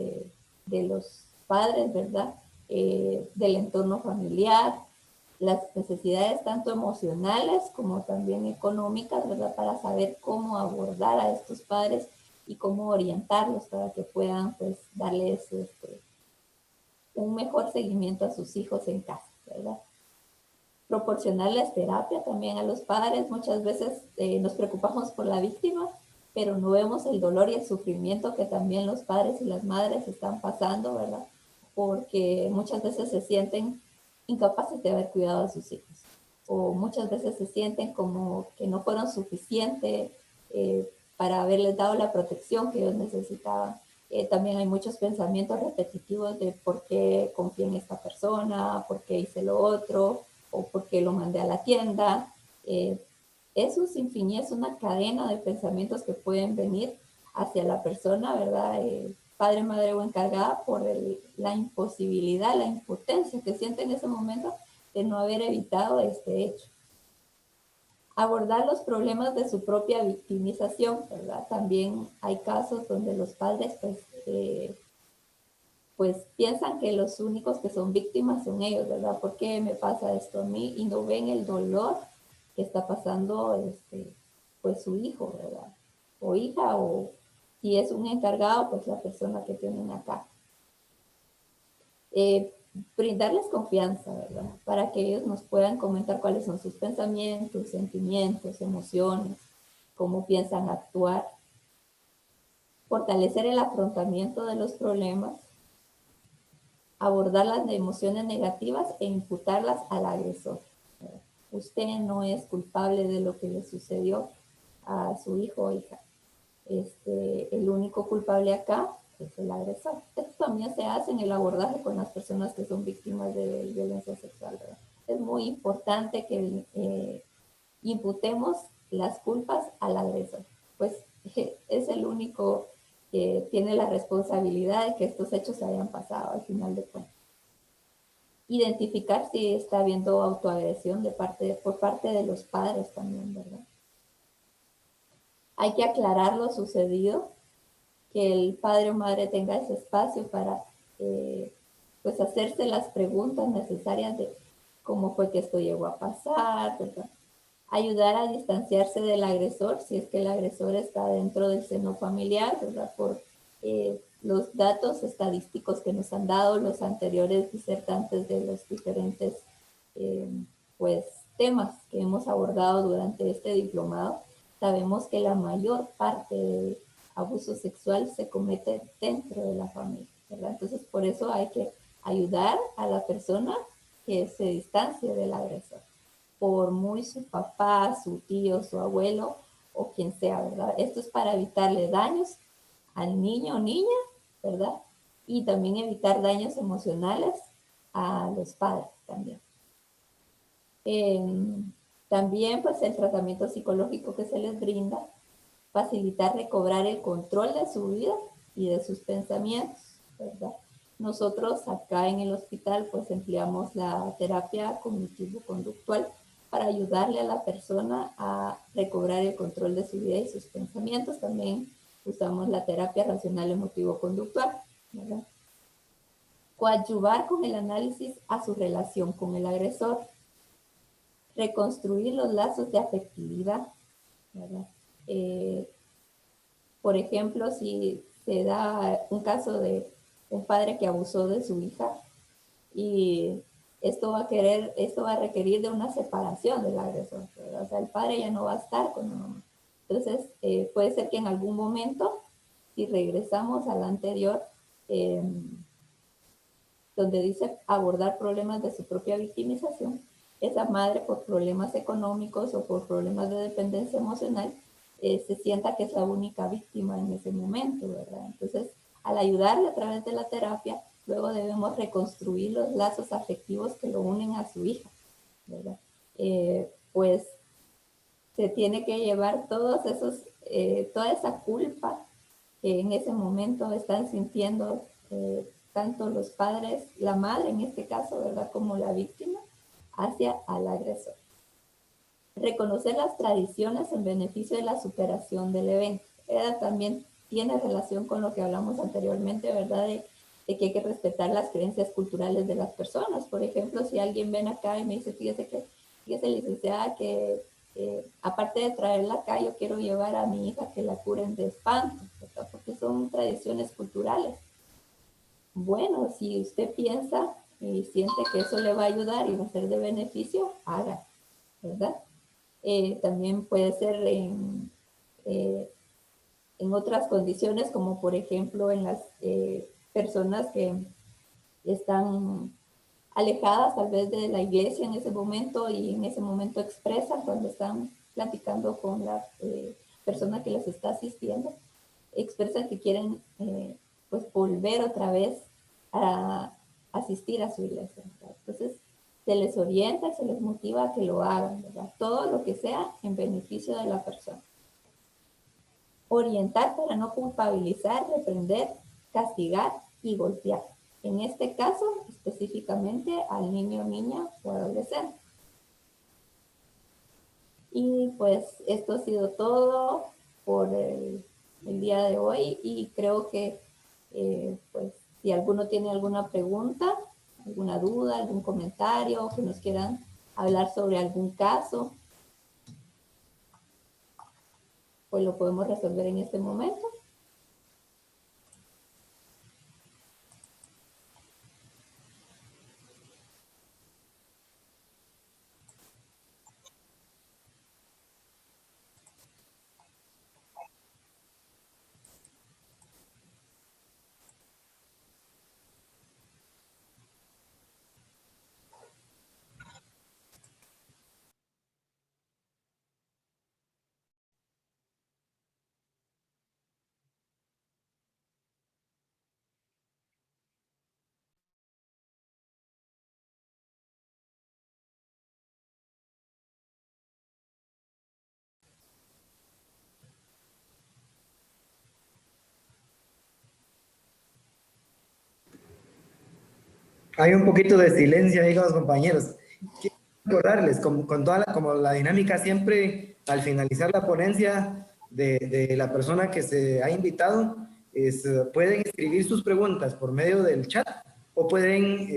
de los padres, ¿verdad? Del entorno familiar, las necesidades tanto emocionales como también económicas, ¿verdad? Para saber cómo abordar a estos padres y cómo orientarlos para que puedan, pues, darles un mejor seguimiento a sus hijos en casa, ¿verdad? Proporcionarles terapia también a los padres. Muchas veces nos preocupamos por la víctima, pero no vemos el dolor y el sufrimiento que también los padres y las madres están pasando, ¿verdad? Porque muchas veces se sienten incapaces de haber cuidado a sus hijos, o muchas veces se sienten como que no fueron suficientes para haberles dado la protección que ellos necesitaban. También hay muchos pensamientos repetitivos de por qué confié en esta persona, por qué hice lo otro, o por qué lo mandé a la tienda. Es un sinfín, es una cadena de pensamientos que pueden venir hacia la persona, ¿verdad? Padre, madre o encargada por la imposibilidad, la impotencia que siente en ese momento de no haber evitado este hecho. Abordar los problemas de su propia victimización, ¿verdad? También hay casos donde los padres pues piensan que los únicos que son víctimas son ellos, ¿verdad? ¿Por qué me pasa esto a mí? Y no ven el dolor que está pasando pues su hijo, ¿verdad? O hija, o si es un encargado, pues la persona que tienen acá. Brindarles confianza, ¿verdad? Para que ellos nos puedan comentar cuáles son sus pensamientos, sentimientos, emociones, cómo piensan actuar. Fortalecer el afrontamiento de los problemas, abordar las emociones negativas e imputarlas al agresor. Usted no es culpable de lo que le sucedió a su hijo o hija. El único culpable acá es el agresor. Esto también se hace en el abordaje con las personas que son víctimas de violencia sexual, ¿verdad? Es muy importante que imputemos las culpas al agresor, pues es el único que tiene la responsabilidad de que estos hechos se hayan pasado al final de cuentas. Identificar si está habiendo autoagresión por parte de los padres también, ¿verdad? Hay que aclarar lo sucedido, que el padre o madre tenga ese espacio para pues hacerse las preguntas necesarias de cómo fue que esto llegó a pasar, ¿verdad? Ayudar a distanciarse del agresor si es que el agresor está dentro del seno familiar, ¿verdad? Por los datos estadísticos que nos han dado los anteriores disertantes de los diferentes pues, temas que hemos abordado durante este diplomado, sabemos que la mayor parte del abuso sexual se comete dentro de la familia, ¿verdad? Entonces, por eso hay que ayudar a la persona que se distancie del agresor, por muy su papá, su tío, su abuelo o quien sea, ¿verdad? Esto es para evitarle daños al niño o niña, ¿verdad? Y también evitar daños emocionales a los padres también. También pues el tratamiento psicológico que se les brinda, facilitar recobrar el control de su vida y de sus pensamientos, ¿verdad? Nosotros acá en el hospital pues empleamos la terapia cognitivo-conductual para ayudarle a la persona a recobrar el control de su vida y sus pensamientos. También usamos la terapia racional emotivo-conductual, ¿verdad? Coadyuvar con el análisis a su relación con el agresor, reconstruir los lazos de afectividad, ¿verdad? Por ejemplo, si se da un caso de un padre que abusó de su hija y esto va a requerir de una separación del agresor, ¿verdad? O sea, el padre ya no va a estar con la mamá. Entonces, puede ser que en algún momento, si regresamos a la anterior, donde dice abordar problemas de su propia victimización, esa madre por problemas económicos o por problemas de dependencia emocional, se sienta que es la única víctima en ese momento, ¿verdad? Entonces, al ayudarle a través de la terapia, luego debemos reconstruir los lazos afectivos que lo unen a su hija, ¿verdad? Pues se tiene que llevar todos esos, toda esa culpa que en ese momento están sintiendo tanto los padres, la madre en este caso, ¿verdad? Como la víctima, hacia al agresor. Reconocer las tradiciones en beneficio de la superación del evento. También tiene relación con lo que hablamos anteriormente, ¿verdad? De que hay que respetar las creencias culturales de las personas. Por ejemplo, si alguien ven acá y me dice, fíjese, licenciada, que aparte de traerla acá, yo quiero llevar a mi hija que la curen de espanto, ¿verdad? Porque son tradiciones culturales. Bueno, si usted piensa y siente que eso le va a ayudar y va a ser de beneficio, haga, ¿verdad? También puede ser en otras condiciones, como por ejemplo en las personas que están alejadas tal vez de la iglesia en ese momento y en ese momento expresan cuando están platicando con la persona que les está asistiendo, expresan que quieren pues volver otra vez a asistir a su iglesia, ¿verdad? Entonces se les orienta, se les motiva a que lo hagan, ¿verdad? Todo lo que sea en beneficio de la persona. Orientar para no culpabilizar, reprender, castigar y golpear. En este caso, específicamente al niño, niña o adolescente. Y pues esto ha sido todo por el día de hoy y creo que pues si alguno tiene alguna pregunta, alguna duda, algún comentario, que nos quieran hablar sobre algún caso, pues lo podemos resolver en este momento. Hay un poquito de silencio ahí con los compañeros. Quiero recordarles, con toda como la dinámica siempre, al finalizar la ponencia de la persona que se ha invitado, pueden escribir sus preguntas por medio del chat o pueden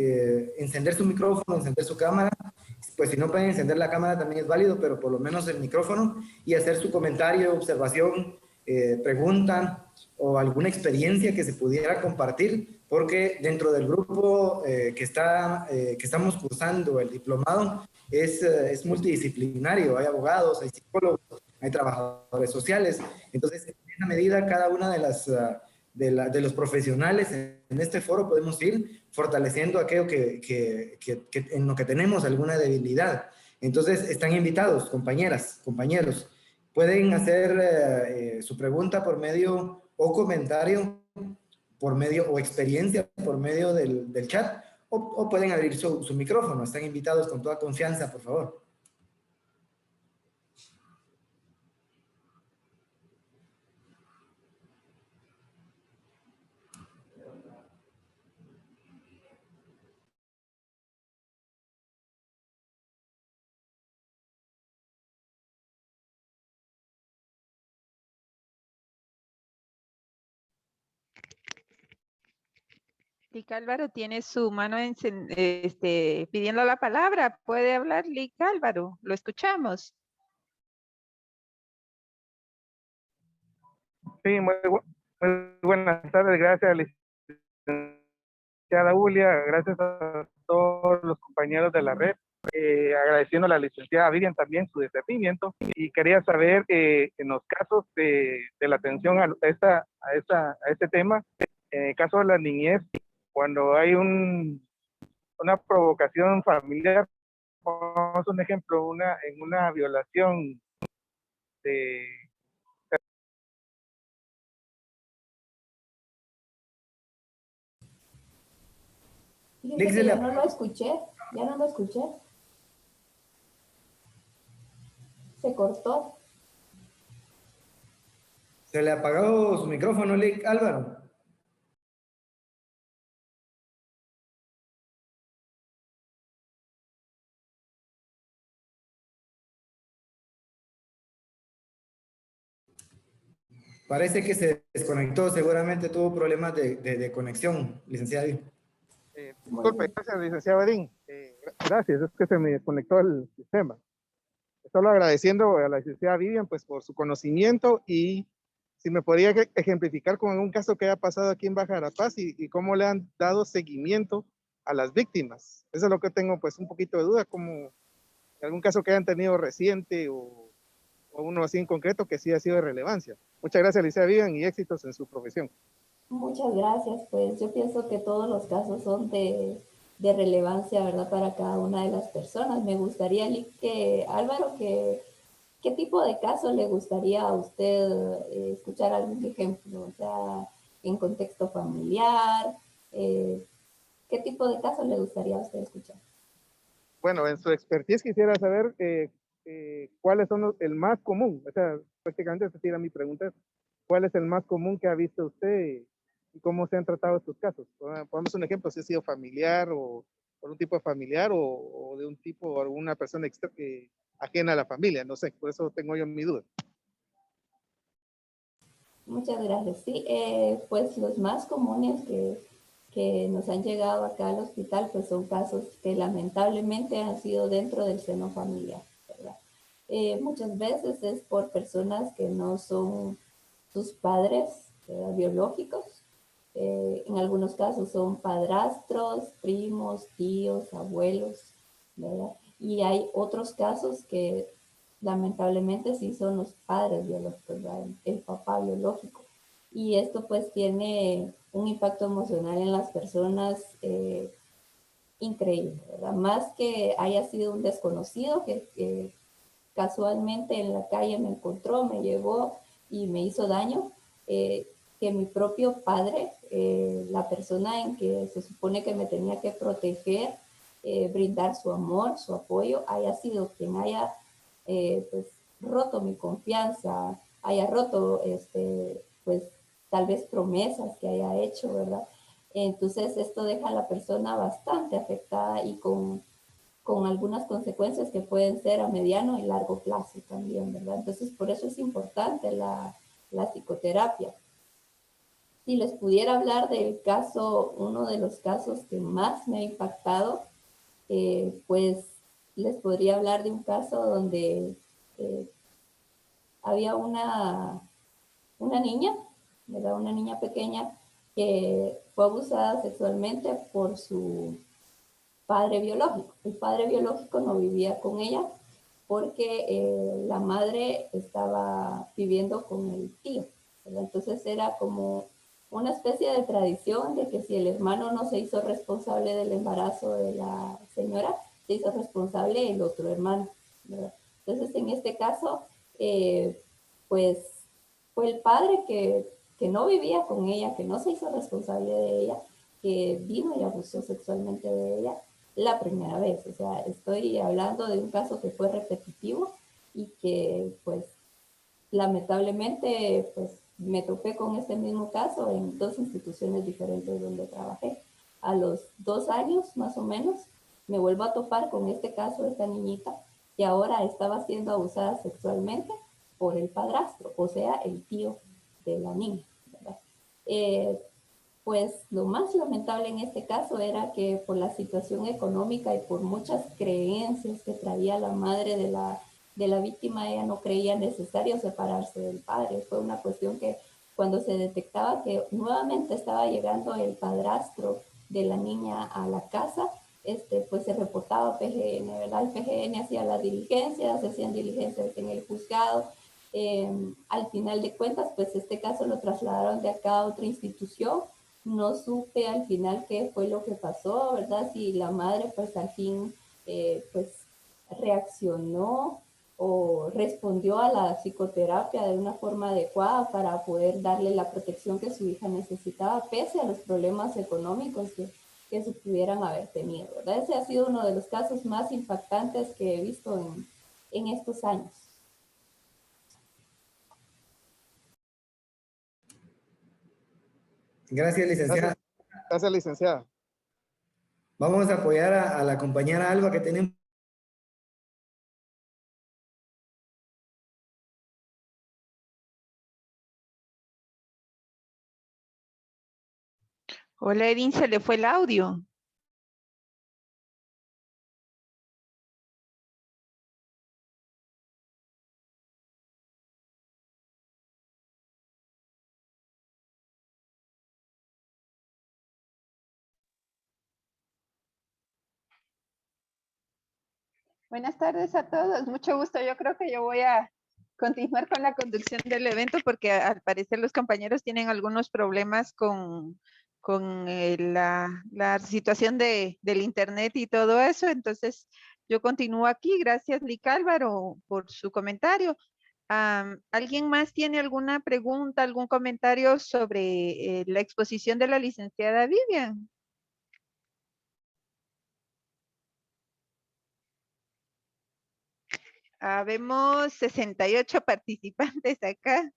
encender su micrófono, encender su cámara. Pues si no pueden encender la cámara también es válido, pero por lo menos el micrófono y hacer su comentario, observación, pregunta o alguna experiencia que se pudiera compartir, porque dentro del grupo que estamos cursando el diplomado es multidisciplinario, hay abogados, hay psicólogos, hay trabajadores sociales, entonces en esa medida cada una de los profesionales en este foro podemos ir fortaleciendo aquello que en lo que tenemos alguna debilidad. Entonces están invitados, compañeras, compañeros, pueden hacer su pregunta por medio o comentario por medio o experiencia por medio del chat o pueden abrir su micrófono. Están invitados con toda confianza, por favor. Lic Álvaro tiene su mano pidiendo la palabra. ¿Puede hablar, Lic Álvaro? Lo escuchamos. Sí, muy buenas tardes. Gracias, licenciada Julia. Gracias a todos los compañeros de la red. Agradeciendo a la licenciada Vivian también su discernimiento. Y quería saber, en los casos de la atención a este tema, en el caso de la niñez, cuando hay una provocación familiar, pongamos un ejemplo, en una violación de Fíjese que ya no lo escuché, se cortó. Se le apagó su micrófono, Lic Álvaro. Parece que se desconectó, seguramente tuvo problemas de conexión, licenciada. Disculpe, gracias, licenciado Edín. Gracias, es que se me desconectó el sistema. Solo agradeciendo a la licenciada Vivian pues, por su conocimiento y si me podría ejemplificar con un caso que haya pasado aquí en Baja Verapaz y cómo le han dado seguimiento a las víctimas. Eso es lo que tengo pues un poquito de duda, como algún caso que hayan tenido reciente o uno así en concreto que sí ha sido de relevancia. Muchas gracias, licenciada Vivian, y éxitos en su profesión. Muchas gracias, pues yo pienso que todos los casos son de relevancia, ¿verdad? Para cada una de las personas. Me gustaría, Álvaro, ¿qué tipo de caso le gustaría a usted escuchar algún ejemplo? O sea, en contexto familiar, ¿qué tipo de caso le gustaría a usted escuchar? Bueno, en su expertise quisiera saber cuáles son el más común. O sea, prácticamente se tira mi pregunta. ¿Cuál es el más común que ha visto usted y cómo se han tratado estos casos? Ponemos un ejemplo, si ha sido familiar o por un tipo de familiar o de un tipo o alguna persona ajena a la familia. No sé, por eso tengo yo mi duda. Muchas gracias. Sí, pues los más comunes que nos han llegado acá al hospital pues son casos que lamentablemente han sido dentro del seno familiar, ¿verdad? Muchas veces es por personas que no son sus padres biológicos. En algunos casos son padrastros, primos, tíos, abuelos, ¿verdad? Y hay otros casos que lamentablemente sí son los padres biológicos, ¿verdad? El papá biológico. Y esto pues tiene un impacto emocional en las personas increíble, ¿verdad? Más que haya sido un desconocido que casualmente en la calle me encontró, me llevó y me hizo daño, que mi propio padre, la persona en que se supone que me tenía que proteger, brindar su amor, su apoyo, haya sido quien haya pues, roto mi confianza, haya roto pues tal vez promesas que haya hecho, ¿verdad? Entonces esto deja a la persona bastante afectada y con algunas consecuencias que pueden ser a mediano y largo plazo también, ¿verdad? Entonces, por eso es importante la psicoterapia. Si les pudiera hablar del caso, uno de los casos que más me ha impactado, pues les podría hablar de un caso donde había una niña, ¿verdad? Una niña pequeña que fue abusada sexualmente por su padre biológico. El padre biológico no vivía con ella porque la madre estaba viviendo con el tío, ¿verdad? Entonces era como una especie de tradición de que si el hermano no se hizo responsable del embarazo de la señora, se hizo responsable el otro hermano, ¿verdad? Entonces en este caso, pues fue el padre que no vivía con ella, que no se hizo responsable de ella, que vino y abusó sexualmente de ella la primera vez. O sea, estoy hablando de un caso que fue repetitivo y que pues lamentablemente pues me topé con este mismo caso en 2 instituciones diferentes donde trabajé. A los 2 años más o menos me vuelvo a topar con este caso de esta niñita que ahora estaba siendo abusada sexualmente por el padrastro, o sea, el tío de la niña, ¿verdad? Pues lo más lamentable en este caso era que por la situación económica y por muchas creencias que traía la madre de la víctima, ella no creía necesario separarse del padre. Fue una cuestión que cuando se detectaba que nuevamente estaba llegando el padrastro de la niña a la casa, pues se reportaba a PGN, ¿verdad? El PGN hacía las diligencias, se hacían diligencias en el juzgado. Al final de cuentas, pues este caso lo trasladaron de acá a otra institución. No supe al final qué fue lo que pasó, ¿verdad? Si la madre pues al fin pues reaccionó o respondió a la psicoterapia de una forma adecuada para poder darle la protección que su hija necesitaba, pese a los problemas económicos que se pudieran haber tenido, ¿verdad? Ese ha sido uno de los casos más impactantes que he visto en estos años. Gracias, licenciada. Gracias, licenciada. Vamos a apoyar a la compañera Alba que tenemos. Hola, Edin, se le fue el audio. Buenas tardes a todos, mucho gusto. Yo creo que yo voy a continuar con la conducción del evento porque al parecer los compañeros tienen algunos problemas con la situación del internet y todo eso. Entonces, yo continúo aquí. Gracias, Lic Álvaro, por su comentario. ¿Alguien más tiene alguna pregunta, algún comentario sobre la exposición de la licenciada Vivian? Vemos 68 participantes acá.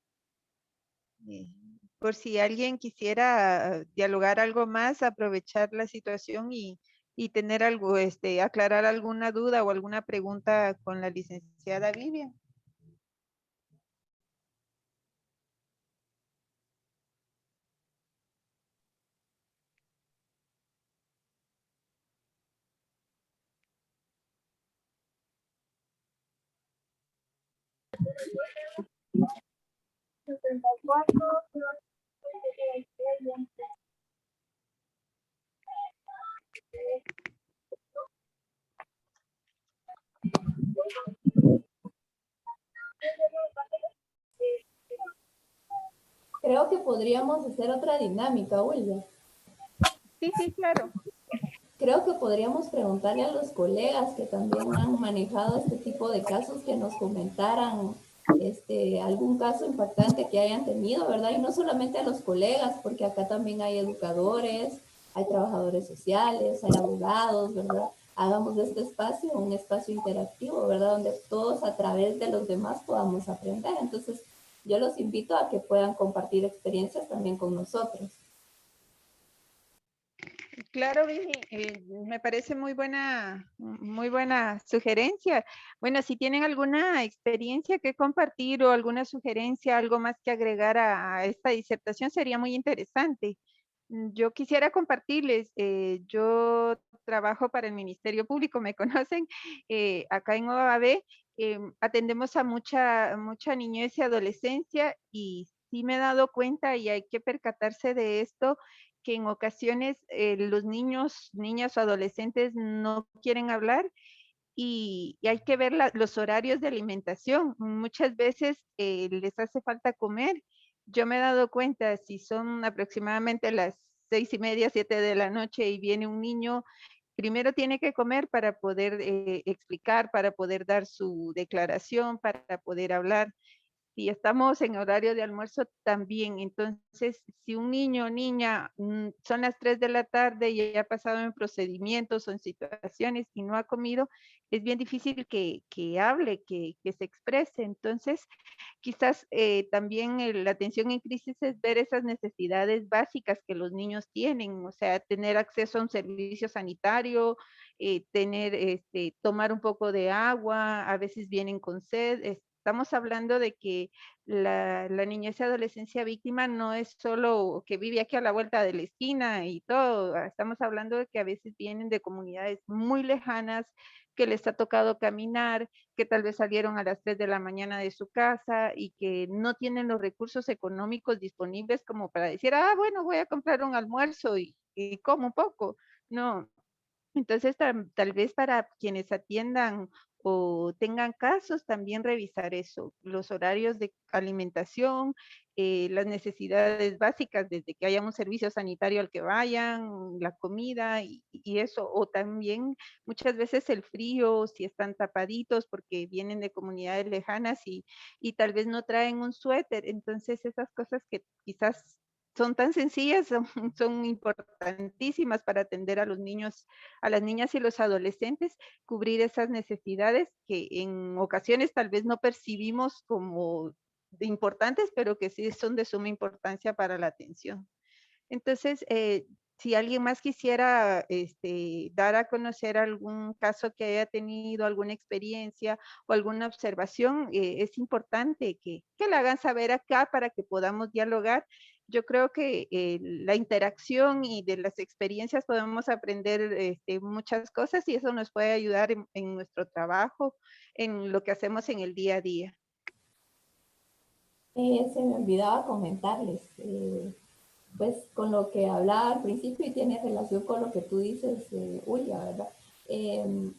Por si alguien quisiera dialogar algo más, aprovechar la situación y tener algo, aclarar alguna duda o alguna pregunta con la licenciada Vivian. Creo que podríamos hacer otra dinámica, William. Sí, sí, claro. Creo que podríamos preguntarle a los colegas que también han manejado este tipo de casos que nos comentaran algún caso impactante que hayan tenido, ¿verdad? Y no solamente a los colegas, porque acá también hay educadores, hay trabajadores sociales, hay abogados, ¿verdad? Hagamos de este espacio un espacio interactivo, ¿verdad? Donde todos a través de los demás podamos aprender. Entonces, yo los invito a que puedan compartir experiencias también con nosotros. Claro, Vivi, me parece muy buena sugerencia. Bueno, si tienen alguna experiencia que compartir o alguna sugerencia, algo más que agregar a esta disertación, sería muy interesante. Yo quisiera compartirles, yo trabajo para el Ministerio Público, me conocen, acá en OAB, atendemos a mucha niñez y adolescencia y sí me he dado cuenta y hay que percatarse de esto, que en ocasiones los niños, niñas o adolescentes no quieren hablar y hay que ver los horarios de alimentación. Muchas veces les hace falta comer. Yo me he dado cuenta, si son aproximadamente las 6:30, 7 de la noche y viene un niño, primero tiene que comer para poder explicar, para poder dar su declaración, para poder hablar. si estamos en horario de almuerzo también. Entonces, si un niño o niña son las 3 de la tarde y ya ha pasado en procedimientos o en situaciones y no ha comido, es bien difícil que hable, que se exprese. Entonces, quizás también la atención en crisis es ver esas necesidades básicas que los niños tienen, o sea, tener acceso a un servicio sanitario, tomar un poco de agua, a veces vienen con sed. Estamos hablando de que la niñez y adolescencia víctima no es solo que vive aquí a la vuelta de la esquina y todo, estamos hablando de que a veces vienen de comunidades muy lejanas, que les ha tocado caminar, que tal vez salieron a las 3 de la mañana de su casa y que no tienen los recursos económicos disponibles como para decir, ah, bueno, voy a comprar un almuerzo y como un poco. No, entonces, tal vez para quienes atiendan o tengan casos, también revisar eso, los horarios de alimentación, las necesidades básicas, desde que haya un servicio sanitario al que vayan, la comida y eso, o también muchas veces el frío, si están tapaditos porque vienen de comunidades lejanas y tal vez no traen un suéter, entonces esas cosas que quizás son tan sencillas, son importantísimas para atender a los niños, a las niñas y los adolescentes, cubrir esas necesidades que en ocasiones tal vez no percibimos como importantes, pero que sí son de suma importancia para la atención. Entonces, si alguien más quisiera dar a conocer algún caso que haya tenido, alguna experiencia o alguna observación, es importante que la hagan saber acá para que podamos dialogar. Yo creo que la interacción y de las experiencias podemos aprender muchas cosas y eso nos puede ayudar en nuestro trabajo, en lo que hacemos en el día a día. Se me olvidaba comentarles, pues con lo que hablaba al principio y tiene relación con lo que tú dices, Ulla, ¿verdad? El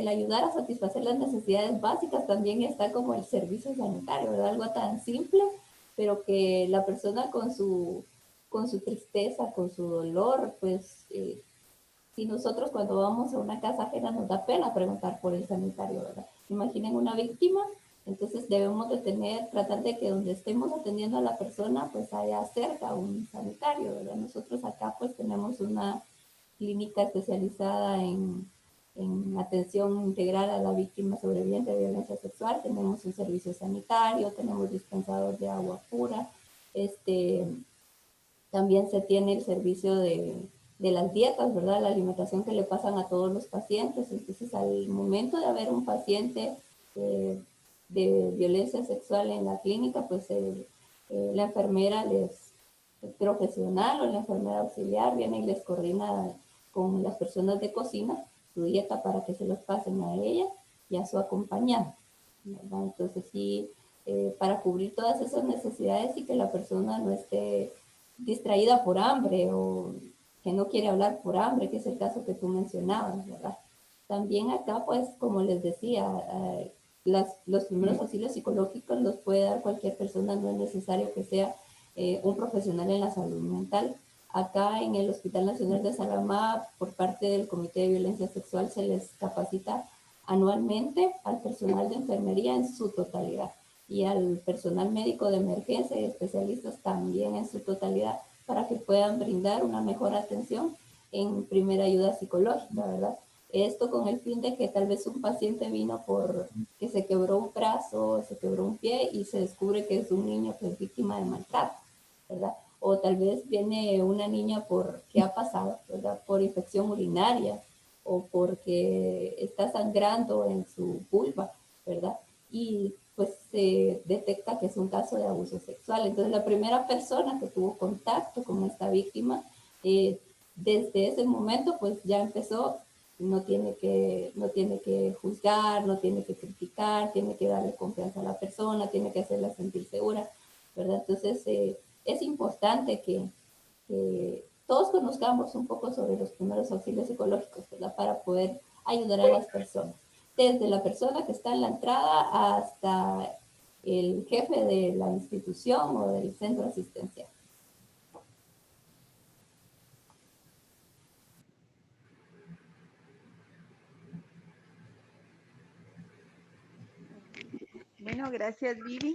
ayudar a satisfacer las necesidades básicas también está como el servicio sanitario, ¿verdad? Algo tan simple, pero que la persona con su tristeza, con su dolor, pues si nosotros cuando vamos a una casa ajena nos da pena preguntar por el sanitario, ¿verdad? Imaginen una víctima, entonces debemos de tratar de que donde estemos atendiendo a la persona, pues haya cerca un sanitario, ¿verdad? Nosotros acá pues tenemos una clínica especializada en atención integral a la víctima sobreviviente de violencia sexual, tenemos un servicio sanitario, tenemos dispensador de agua pura, también se tiene el servicio de las dietas, ¿verdad? La alimentación que le pasan a todos los pacientes. Entonces, al momento de haber un paciente de violencia sexual en la clínica, pues la enfermera el profesional o la enfermera auxiliar viene y les coordina con las personas de cocina su dieta para que se los pasen a ella y a su acompañante, ¿verdad? Entonces, sí, para cubrir todas esas necesidades y que la persona no esté distraída por hambre o que no quiere hablar por hambre, que es el caso que tú mencionabas, ¿verdad? También acá, pues, como les decía, los primeros auxilios psicológicos los puede dar cualquier persona, no es necesario que sea un profesional en la salud mental. Acá en el Hospital Nacional de Saramá, por parte del Comité de Violencia Sexual, se les capacita anualmente al personal de enfermería en su totalidad y al personal médico de emergencia y especialistas también en su totalidad para que puedan brindar una mejor atención en primera ayuda psicológica, ¿verdad? Esto con el fin de que tal vez un paciente vino por que se quebró un brazo, se quebró un pie y se descubre que es un niño que es víctima de maltrato, ¿verdad? O tal vez viene una niña por qué ha pasado, ¿verdad? Por infección urinaria o porque está sangrando en su vulva, ¿verdad? Y pues se detecta que es un caso de abuso sexual. Entonces la primera persona que tuvo contacto con esta víctima, desde ese momento pues ya empezó, no tiene que juzgar, no tiene que criticar, tiene que darle confianza a la persona, tiene que hacerla sentir segura, ¿verdad? Entonces es importante que todos conozcamos un poco sobre los primeros auxilios psicológicos, ¿verdad? Para poder ayudar a las personas. Desde la persona que está en la entrada hasta el jefe de la institución o del centro asistencial. Bueno, gracias, Vivi.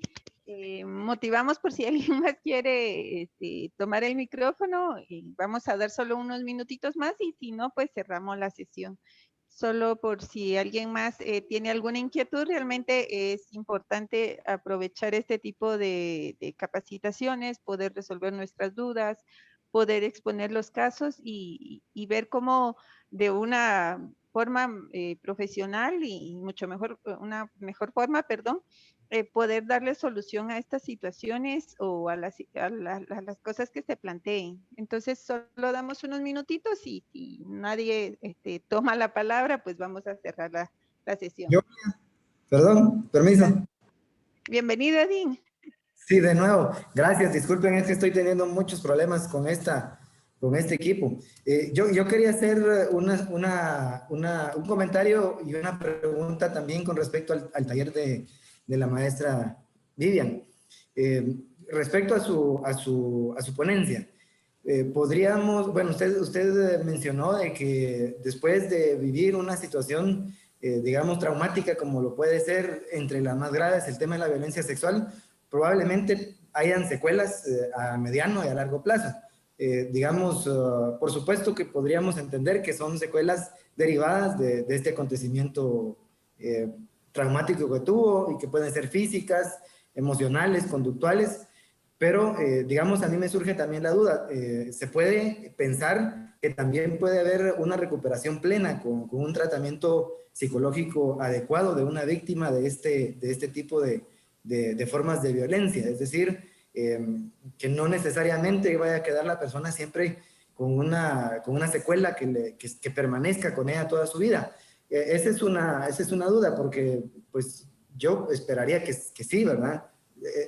Motivamos por si alguien más quiere tomar el micrófono y vamos a dar solo unos minutitos más y si no, pues cerramos la sesión. Solo por si alguien más tiene alguna inquietud, realmente es importante aprovechar este tipo de capacitaciones, poder resolver nuestras dudas, poder exponer los casos y ver cómo de una forma profesional y mucho mejor, una mejor forma, perdón, poder darle solución a estas situaciones o a las cosas que se planteen. Entonces, solo damos unos minutitos y si nadie toma la palabra, pues vamos a cerrar la sesión. Yo, perdón, permiso. Bienvenido, Dean. Sí, de nuevo, gracias. Disculpen, es que estoy teniendo muchos problemas con este equipo. Yo quería hacer un comentario y una pregunta también con respecto al taller de la maestra Vivian. Respecto a su ponencia, podríamos, bueno, usted mencionó de que después de vivir una situación, digamos, traumática, como lo puede ser entre las más graves, el tema de la violencia sexual, probablemente hayan secuelas a mediano y a largo plazo. Digamos, por supuesto que podríamos entender que son secuelas derivadas de este acontecimiento traumático que tuvo y que pueden ser físicas, emocionales, conductuales, pero digamos, a mí me surge también la duda, ¿se puede pensar que también puede haber una recuperación plena con un tratamiento psicológico adecuado de una víctima de este tipo de formas de violencia? Es decir, que no necesariamente vaya a quedar la persona siempre con una secuela que permanezca con ella toda su vida. Esa es una duda, porque pues yo esperaría que sí, ¿verdad?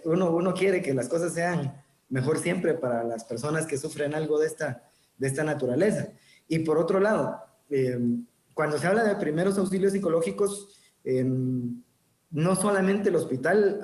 Uno quiere que las cosas sean mejor siempre para las personas que sufren algo de esta naturaleza. Y por otro lado, cuando se habla de primeros auxilios psicológicos, no solamente el hospital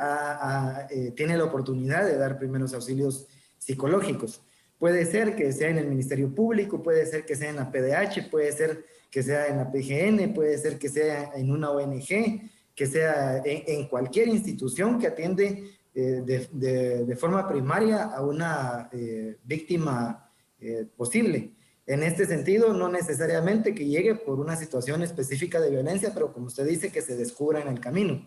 tiene la oportunidad de dar primeros auxilios psicológicos. Puede ser que sea en el Ministerio Público, puede ser que sea en la PDH, puede ser que sea en la PGN, puede ser que sea en una ONG, que sea en cualquier institución que atiende de forma primaria a una víctima posible. En este sentido, no necesariamente que llegue por una situación específica de violencia, pero como usted dice, que se descubra en el camino.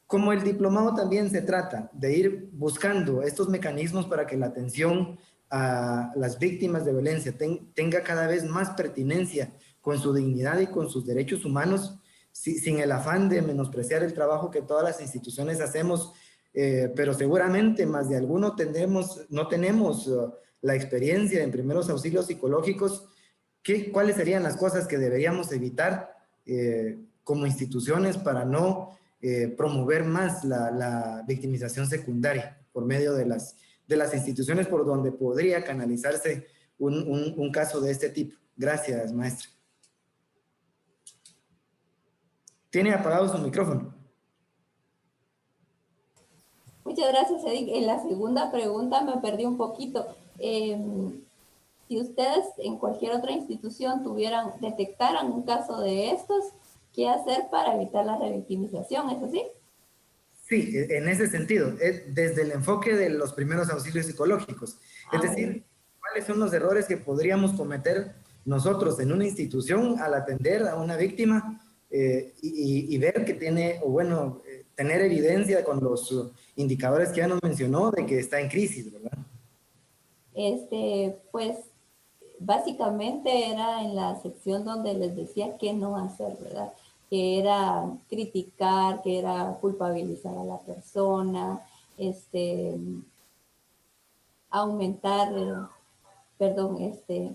Como el diplomado también se trata de ir buscando estos mecanismos para que la atención a las víctimas de violencia tenga cada vez más pertinencia con su dignidad y con sus derechos humanos, sin el afán de menospreciar el trabajo que todas las instituciones hacemos, pero seguramente más de alguno no tenemos la experiencia en primeros auxilios psicológicos. ¿Cuáles serían las cosas que deberíamos evitar como instituciones para no promover más la victimización secundaria por medio de las instituciones por donde podría canalizarse un caso de este tipo? Gracias, maestra. Tiene apagado su micrófono. Muchas gracias, Edith. En la segunda pregunta me perdí un poquito. Si ustedes en cualquier otra institución detectaran un caso de estos, ¿qué hacer para evitar la revictimización? ¿Es así? Sí, en ese sentido, desde el enfoque de los primeros auxilios psicológicos. Es decir, ¿cuáles son los errores que podríamos cometer nosotros en una institución al atender a una víctima y ver que tiene, o bueno, tener evidencia con los indicadores que ya nos mencionó de que está en crisis, ¿verdad? Pues básicamente era en la sección donde les decía qué no hacer, ¿verdad? Que era criticar, que era culpabilizar a la persona,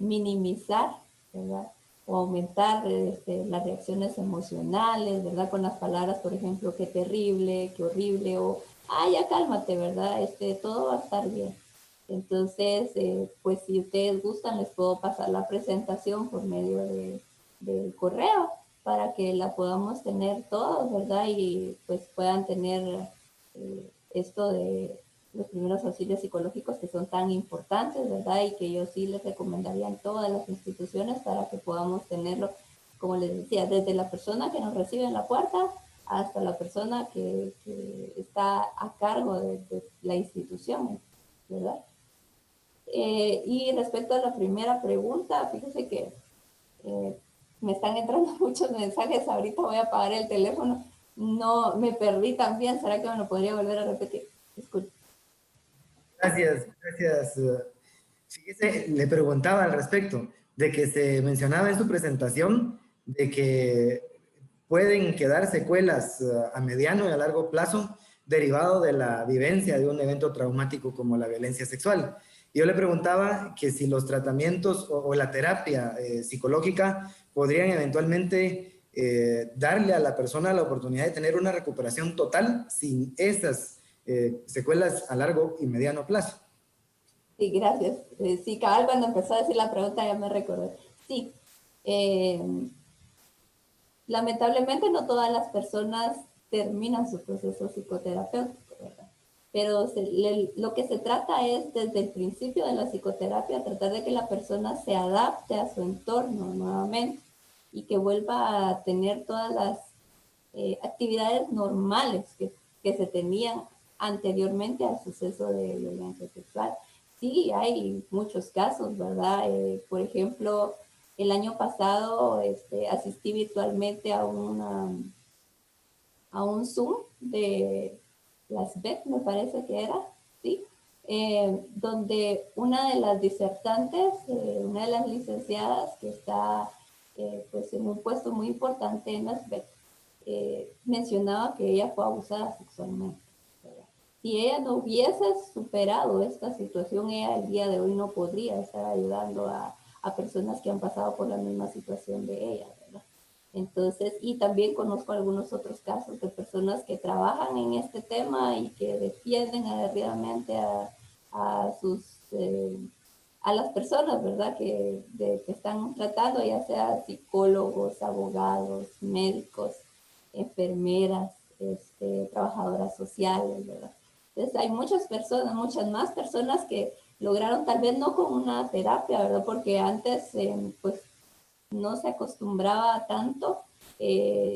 minimizar, ¿verdad? O aumentar las reacciones emocionales, ¿verdad? Con las palabras, por ejemplo, qué terrible, qué horrible, o, ya cálmate, ¿verdad? Todo va a estar bien. Entonces, pues si ustedes gustan, les puedo pasar la presentación por medio del correo para que la podamos tener todos, ¿verdad? Y pues puedan tener esto de los primeros auxilios psicológicos que son tan importantes, ¿verdad? Y que yo sí les recomendaría en todas las instituciones para que podamos tenerlo, como les decía, desde la persona que nos recibe en la puerta hasta la persona que está a cargo de la institución, ¿verdad? Y respecto a la primera pregunta, fíjese que me están entrando muchos mensajes, ahorita voy a apagar el teléfono, no, me perdí también, ¿será que me lo podría volver a repetir? Disculpe. Gracias, gracias. Fíjese, le preguntaba al respecto de que se mencionaba en su presentación de que pueden quedar secuelas a mediano y a largo plazo derivado de la vivencia de un evento traumático como la violencia sexual. Yo le preguntaba que si los tratamientos o la terapia psicológica podrían eventualmente darle a la persona la oportunidad de tener una recuperación total sin estas secuelas a largo y mediano plazo. Sí, gracias. Sí, cabal, cuando empezó a decir la pregunta ya me recordé. Sí, lamentablemente no todas las personas terminan su proceso psicoterapéutico, ¿verdad? Pero lo que se trata es desde el principio de la psicoterapia tratar de que la persona se adapte a su entorno nuevamente y que vuelva a tener todas las actividades normales que se tenían anteriormente al suceso de violencia sexual. Sí, hay muchos casos, ¿verdad? Por ejemplo, el año pasado asistí virtualmente a un Zoom de las BET, me parece que era, ¿sí? Donde una de las disertantes, una de las licenciadas que está pues en un puesto muy importante en las BET, mencionaba que ella fue abusada sexualmente. Si ella no hubiese superado esta situación, ella el día de hoy no podría estar ayudando a personas que han pasado por la misma situación de ella, ¿verdad? Entonces, y también conozco algunos otros casos de personas que trabajan en este tema y que defienden aguerridamente a las personas, ¿verdad? Que están tratando, ya sea psicólogos, abogados, médicos, enfermeras, trabajadoras sociales, ¿verdad? Entonces hay muchas personas, muchas más personas que lograron, tal vez no con una terapia, ¿verdad? Porque antes, pues, no se acostumbraba tanto,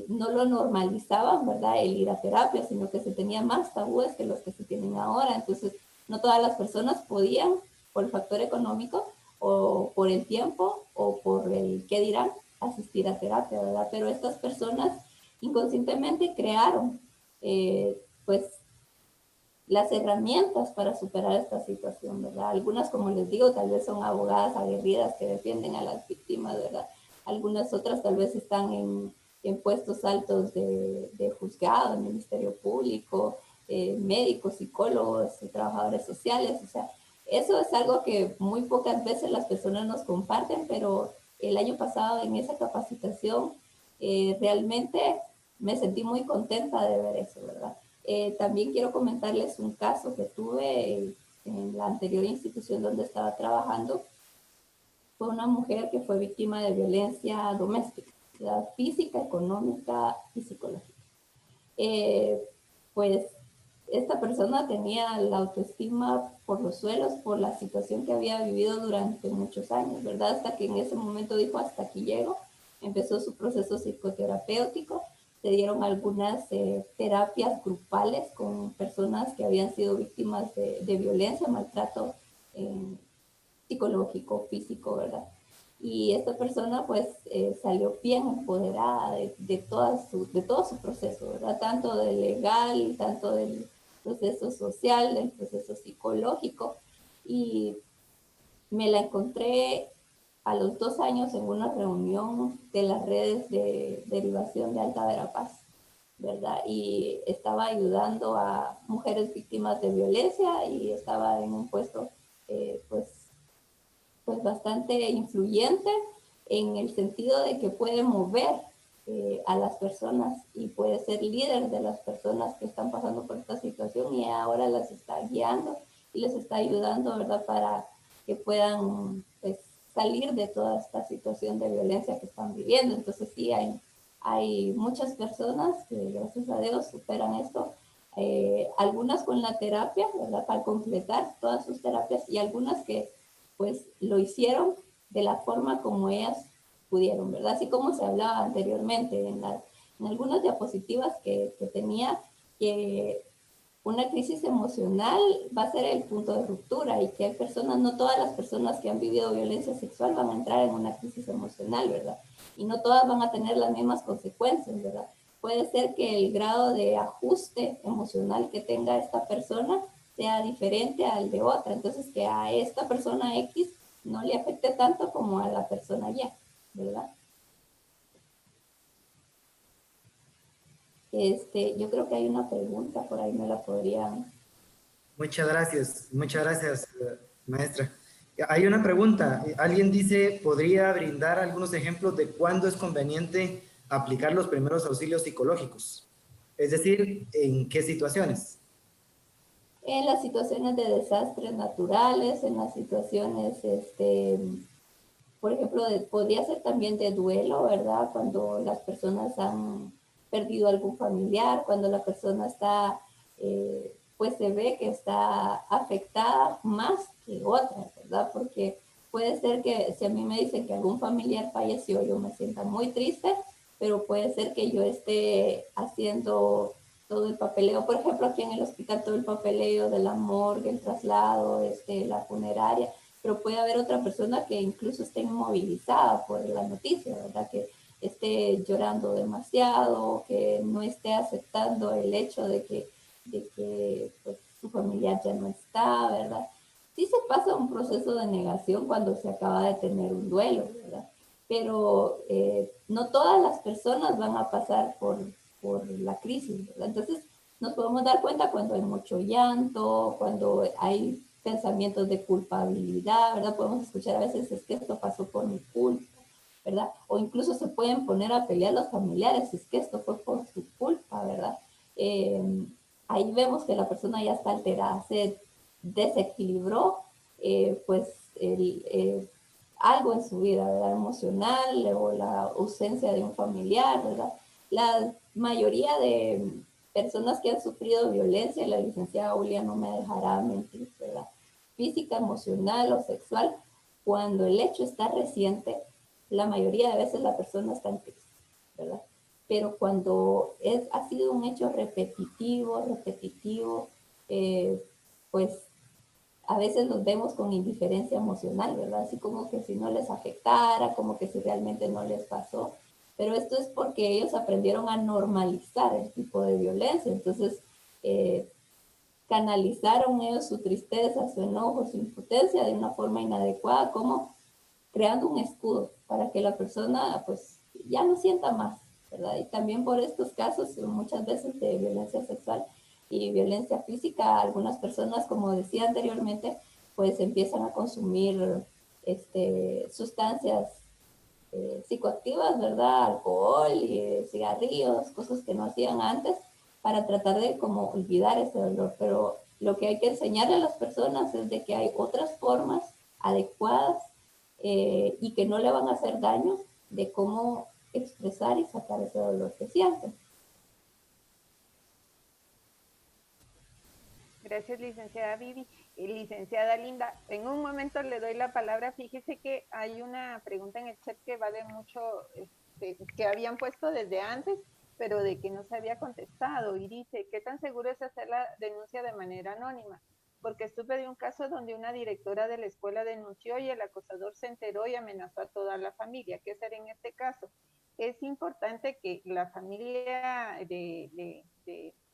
no lo normalizaban, ¿verdad? El ir a terapia, sino que se tenía más tabúes que los que se tienen ahora. Entonces, no todas las personas podían, por el factor económico, o por el tiempo, o por el qué dirán, asistir a terapia, ¿verdad? Pero estas personas inconscientemente crearon, pues, las herramientas para superar esta situación, ¿verdad? Algunas, como les digo, tal vez son abogadas aguerridas que defienden a las víctimas, ¿verdad? Algunas otras tal vez están en puestos altos de juzgado, en Ministerio Público, médicos, psicólogos, trabajadores sociales, o sea, eso es algo que muy pocas veces las personas nos comparten, pero el año pasado en esa capacitación realmente me sentí muy contenta de ver eso, ¿verdad? También quiero comentarles un caso que tuve en la anterior institución donde estaba trabajando. Fue una mujer que fue víctima de violencia doméstica, física, económica y psicológica. Pues esta persona tenía la autoestima por los suelos por la situación que había vivido durante muchos años, ¿verdad? Hasta que en ese momento dijo, hasta aquí llego. Empezó su proceso psicoterapéutico. Se dieron algunas terapias grupales con personas que habían sido víctimas de violencia, maltrato psicológico, físico, ¿verdad? Y esta persona pues salió bien empoderada de todo su proceso, ¿verdad? Tanto del legal, tanto del proceso social, del proceso psicológico. Y me la encontré a los 2 años en una reunión de las redes de derivación de Alta Verapaz, ¿verdad? Y estaba ayudando a mujeres víctimas de violencia y estaba en un puesto pues bastante influyente en el sentido de que puede mover a las personas y puede ser líder de las personas que están pasando por esta situación y ahora las está guiando y les está ayudando, ¿verdad? Para que puedan pues, salir de toda esta situación de violencia que están viviendo. Entonces sí, hay muchas personas que gracias a Dios superan esto. Algunas con la terapia, ¿verdad? Para completar todas sus terapias y algunas que pues lo hicieron de la forma como ellas pudieron, ¿verdad? Así como se hablaba anteriormente en algunas diapositivas que tenía, que una crisis emocional va a ser el punto de ruptura y que hay personas, no todas las personas que han vivido violencia sexual van a entrar en una crisis emocional, ¿verdad? Y no todas van a tener las mismas consecuencias, ¿verdad? Puede ser que el grado de ajuste emocional que tenga esta persona sea diferente al de otra, entonces que a esta persona X no le afecte tanto como a la persona Y, ¿verdad? Yo creo que hay una pregunta por ahí, me la podrían... Muchas gracias, maestra. Hay una pregunta. Alguien dice, ¿podría brindar algunos ejemplos de cuándo es conveniente aplicar los primeros auxilios psicológicos? Es decir, ¿en qué situaciones? En las situaciones de desastres naturales, en las situaciones, por ejemplo, podría ser también de duelo, ¿verdad? Cuando las personas han perdido algún familiar, cuando la persona está, pues se ve que está afectada más que otra, ¿verdad? Porque puede ser que si a mí me dicen que algún familiar falleció, yo me sienta muy triste, pero puede ser que yo esté haciendo todo el papeleo, por ejemplo, aquí en el hospital, todo el papeleo de la morgue, el traslado, la funeraria, pero puede haber otra persona que incluso esté inmovilizada por la noticia, ¿verdad? Que esté llorando demasiado, que no esté aceptando el hecho de que pues, su familiar ya no está, ¿verdad? Sí se pasa un proceso de negación cuando se acaba de tener un duelo, ¿verdad? Pero no todas las personas van a pasar por la crisis, ¿verdad? Entonces nos podemos dar cuenta cuando hay mucho llanto, cuando hay pensamientos de culpabilidad, ¿verdad? Podemos escuchar a veces, es que esto pasó por mi culpa, ¿verdad? O incluso se pueden poner a pelear los familiares, es que esto fue por su culpa, ¿verdad? Ahí vemos que la persona ya está alterada, se desequilibró, pues, algo en su vida, ¿verdad? Emocional o la ausencia de un familiar, ¿verdad? La mayoría de personas que han sufrido violencia, la licenciada Julia no me dejará mentir, ¿verdad? Física, emocional o sexual, cuando el hecho está reciente, la mayoría de veces la persona está en crisis, ¿verdad? Pero cuando ha sido un hecho repetitivo, pues a veces los vemos con indiferencia emocional, ¿verdad? Así como que si no les afectara, como que si realmente no les pasó. Pero esto es porque ellos aprendieron a normalizar el tipo de violencia. Entonces, canalizaron ellos su tristeza, su enojo, su impotencia de una forma inadecuada, como creando un escudo para que la persona pues ya no sienta más, ¿verdad? Y también por estos casos muchas veces de violencia sexual y violencia física, algunas personas, como decía anteriormente, pues empiezan a consumir sustancias psicoactivas, ¿verdad? Alcohol, cigarrillos, cosas que no hacían antes para tratar de como olvidar ese dolor. Pero lo que hay que enseñarle a las personas es de que hay otras formas adecuadas y que no le van a hacer daño de cómo expresar y sacar ese dolor que sienten. Gracias, licenciada Vivi. Licenciada Linda, en un momento le doy la palabra. Fíjese que hay una pregunta en el chat que va de mucho, que habían puesto desde antes, pero de que no se había contestado. Y dice, ¿qué tan seguro es hacer la denuncia de manera anónima? Porque supe de un caso donde una directora de la escuela denunció y el acosador se enteró y amenazó a toda la familia. ¿Qué hacer en este caso? Es importante que la familia que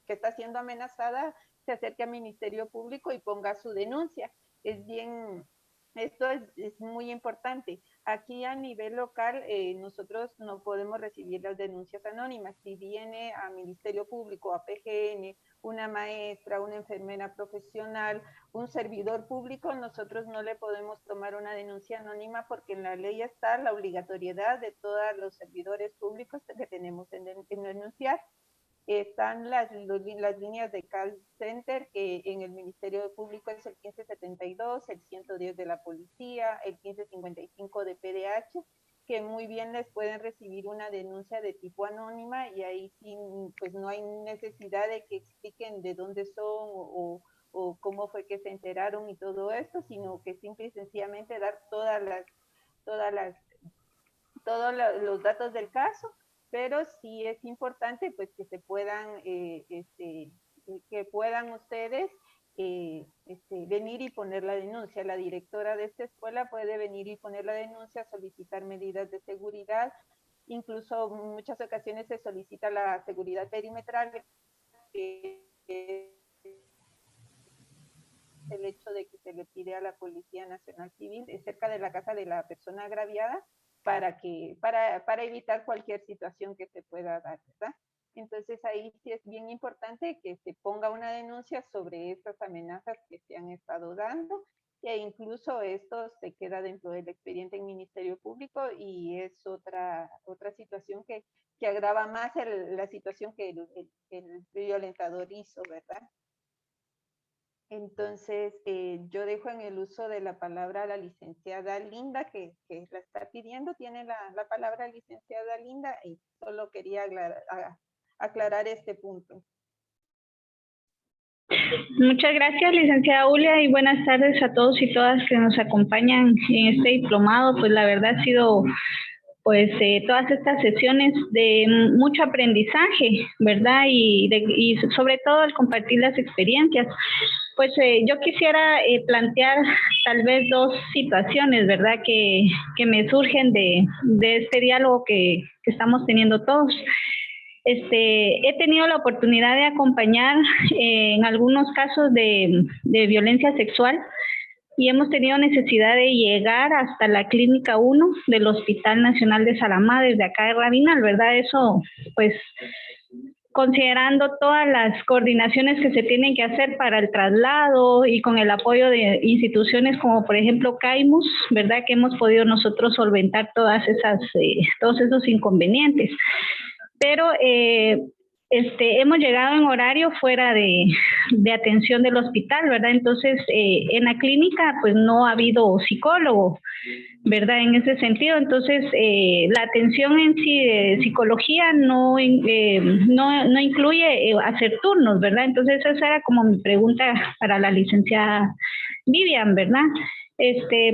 está siendo amenazada se acerque al Ministerio Público y ponga su denuncia. Esto es muy importante. Aquí a nivel local nosotros no podemos recibir las denuncias anónimas. Si viene a Ministerio Público, a PGN, una maestra, una enfermera profesional, un servidor público, nosotros no le podemos tomar una denuncia anónima porque en la ley está la obligatoriedad de todos los servidores públicos que tenemos en denunciar. Están las líneas de call center que en el Ministerio Público es el 1572, el 110 de la policía, el 1555 de PDH, que muy bien les pueden recibir una denuncia de tipo anónima y ahí sí, pues no hay necesidad de que expliquen de dónde son o cómo fue que se enteraron y todo esto, sino que simple y sencillamente dar todos los datos del caso, pero sí es importante pues que se puedan, que puedan ustedes venir y poner la denuncia. La directora de esta escuela puede venir y poner la denuncia, solicitar medidas de seguridad. Incluso en muchas ocasiones se solicita la seguridad perimetral, que es el hecho de que se le pide a la Policía Nacional Civil cerca de la casa de la persona agraviada para evitar cualquier situación que se pueda dar, ¿verdad? Entonces ahí sí es bien importante que se ponga una denuncia sobre estas amenazas que se han estado dando, e incluso esto se queda dentro del expediente en Ministerio Público y es otra situación que agrava más la situación que el violentador hizo, ¿verdad? Entonces, yo dejo en el uso de la palabra a la licenciada Linda, que la está pidiendo. Tiene la palabra licenciada Linda, y solo quería aclarar este punto. Muchas gracias, licenciada Julia, y buenas tardes a todos y todas que nos acompañan en este diplomado. Pues la verdad ha sido todas estas sesiones de mucho aprendizaje, ¿verdad? Y sobre todo al compartir las experiencias. Pues yo quisiera plantear tal vez dos situaciones, ¿verdad? Que me surgen de este diálogo que estamos teniendo todos. He tenido la oportunidad de acompañar en algunos casos de violencia sexual, y hemos tenido necesidad de llegar hasta la Clínica 1 del Hospital Nacional de Salamá, desde acá de Rabinal, ¿verdad? Eso, pues, considerando todas las coordinaciones que se tienen que hacer para el traslado y con el apoyo de instituciones como, por ejemplo, CAIMUS, ¿verdad? Que hemos podido nosotros solventar todos esos inconvenientes. Pero hemos llegado en horario fuera de atención del hospital, ¿verdad? Entonces, en la clínica, pues, no ha habido psicólogo, ¿verdad? En ese sentido, entonces, la atención en sí de psicología no incluye hacer turnos, ¿verdad? Entonces, esa era como mi pregunta para la licenciada Vivian, ¿verdad?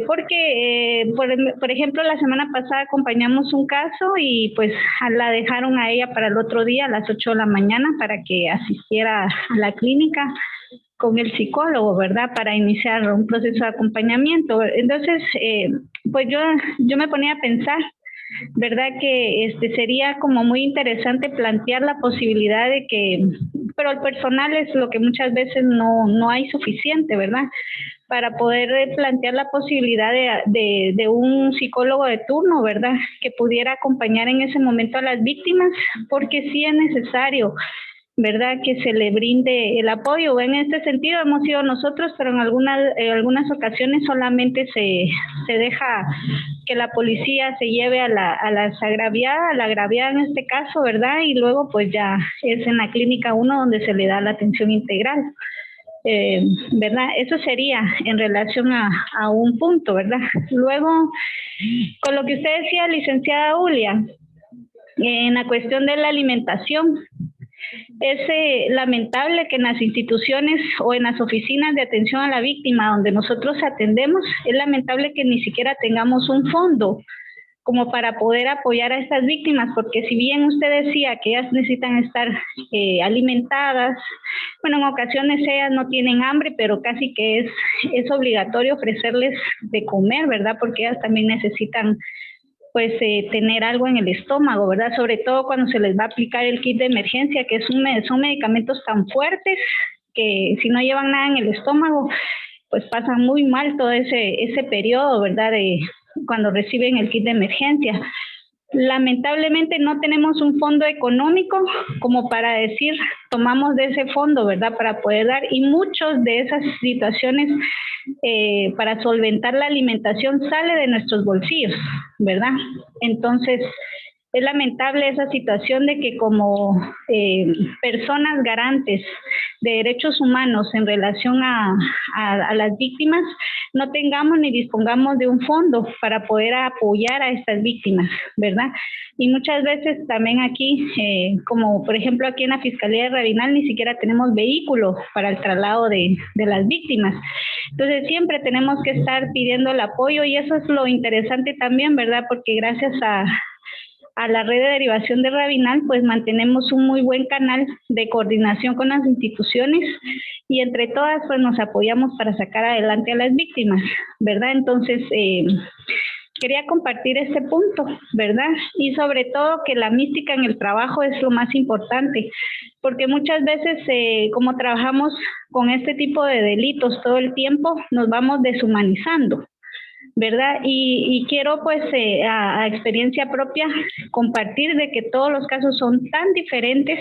Porque, por ejemplo, la semana pasada acompañamos un caso y pues la dejaron a ella para el otro día a las 8 de la mañana para que asistiera a la clínica con el psicólogo, ¿verdad? Para iniciar un proceso de acompañamiento. Entonces, pues yo me ponía a pensar, ¿verdad? Que sería como muy interesante plantear la posibilidad de que, pero el personal es lo que muchas veces no hay suficiente, ¿verdad? Para poder plantear la posibilidad de un psicólogo de turno, ¿verdad? Que pudiera acompañar en ese momento a las víctimas, porque sí es necesario, ¿verdad? Que se le brinde el apoyo. En este sentido hemos sido nosotros, pero en algunas ocasiones solamente se deja que la policía se lleve a la agraviada en este caso, ¿verdad? Y luego pues ya es en la Clínica 1 donde se le da la atención integral. ¿Verdad? Eso sería en relación a un punto, ¿verdad? Luego, con lo que usted decía, licenciada Julia, en la cuestión de la alimentación, es lamentable que en las instituciones o en las oficinas de atención a la víctima donde nosotros atendemos, es lamentable que ni siquiera tengamos un fondo como para poder apoyar a estas víctimas, porque si bien usted decía que ellas necesitan estar alimentadas, bueno, en ocasiones ellas no tienen hambre, pero casi que es obligatorio ofrecerles de comer, ¿verdad? Porque ellas también necesitan, pues, tener algo en el estómago, ¿verdad? Sobre todo cuando se les va a aplicar el kit de emergencia, que son medicamentos tan fuertes que si no llevan nada en el estómago, pues pasan muy mal todo ese periodo, ¿verdad? De cuando reciben el kit de emergencia. Lamentablemente no tenemos un fondo económico como para decir, tomamos de ese fondo, ¿verdad? Para poder dar, y muchas de esas situaciones para solventar la alimentación sale de nuestros bolsillos, ¿verdad? Entonces, es lamentable esa situación de que como personas garantes de derechos humanos en relación a las víctimas, no tengamos ni dispongamos de un fondo para poder apoyar a estas víctimas, ¿verdad? Y muchas veces también aquí, como por ejemplo aquí en la Fiscalía de Rabinal, ni siquiera tenemos vehículo para el traslado de las víctimas. Entonces siempre tenemos que estar pidiendo el apoyo, y eso es lo interesante también, ¿verdad? Porque gracias a a la red de derivación de Rabinal, pues mantenemos un muy buen canal de coordinación con las instituciones y entre todas pues nos apoyamos para sacar adelante a las víctimas, ¿verdad? Entonces, quería compartir este punto, ¿verdad? Y sobre todo que la mística en el trabajo es lo más importante, porque muchas veces como trabajamos con este tipo de delitos todo el tiempo, nos vamos deshumanizando, ¿verdad? Y quiero pues a experiencia propia compartir de que todos los casos son tan diferentes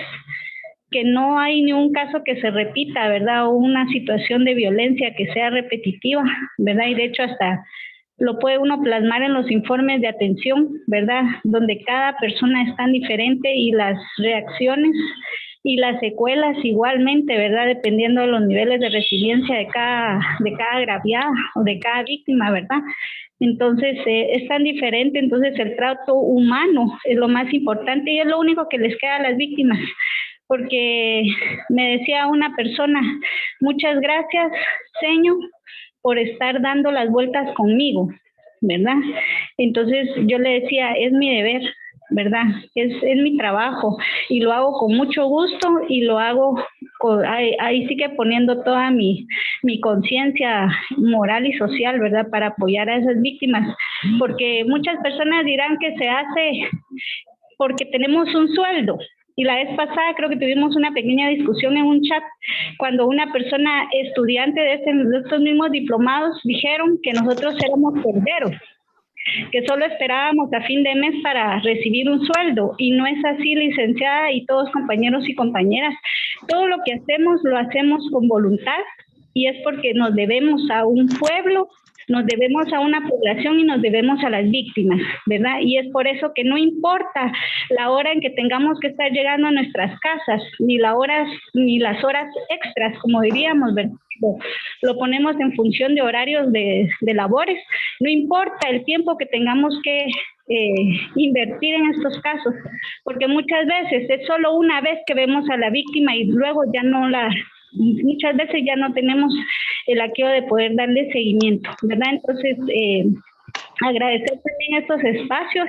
que no hay ni un caso que se repita, ¿verdad? O una situación de violencia que sea repetitiva, ¿verdad? Y de hecho hasta lo puede uno plasmar en los informes de atención, ¿verdad? Donde cada persona es tan diferente y las reacciones y las secuelas igualmente, ¿verdad? Dependiendo de los niveles de resiliencia de cada agraviada o de cada víctima, ¿verdad? Entonces, es tan diferente, entonces el trato humano es lo más importante y es lo único que les queda a las víctimas. Porque me decía una persona, muchas gracias, señor, por estar dando las vueltas conmigo, ¿verdad? Entonces yo le decía, es mi deber, ¿verdad? Es mi trabajo y lo hago con mucho gusto y lo hago, ahí sí que poniendo toda mi conciencia moral y social, ¿verdad? Para apoyar a esas víctimas, porque muchas personas dirán que se hace porque tenemos un sueldo. Y la vez pasada creo que tuvimos una pequeña discusión en un chat cuando una persona estudiante de estos mismos diplomados dijeron que nosotros éramos perderos, que solo esperábamos a fin de mes para recibir un sueldo. Y no es así, licenciada y todos compañeros y compañeras. Todo lo que hacemos lo hacemos con voluntad y es porque nos debemos a un pueblo, nos debemos a una población y nos debemos a las víctimas, ¿verdad? Y es por eso que no importa la hora en que tengamos que estar llegando a nuestras casas, ni las horas extras, como diríamos, ¿verdad? Lo ponemos en función de horarios de labores, no importa el tiempo que tengamos que invertir en estos casos, porque muchas veces es solo una vez que vemos a la víctima y luego ya muchas veces ya no tenemos el aquello de poder darle seguimiento, ¿verdad? Entonces, agradecer también estos espacios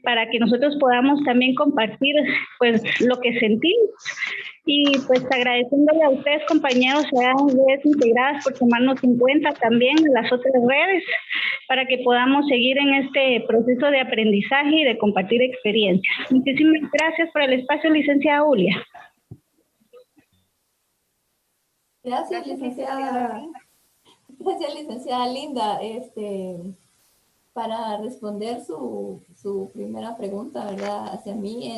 para que nosotros podamos también compartir pues lo que sentimos y pues agradeciéndole a ustedes compañeros de redes integradas por tomarnos en cuenta también las otras redes para que podamos seguir en este proceso de aprendizaje y de compartir experiencias. Muchísimas gracias por el espacio, licenciada Julia. Gracias, licenciada. Gracias, licenciada Linda. Para responder su primera pregunta, ¿verdad? Hacia mí,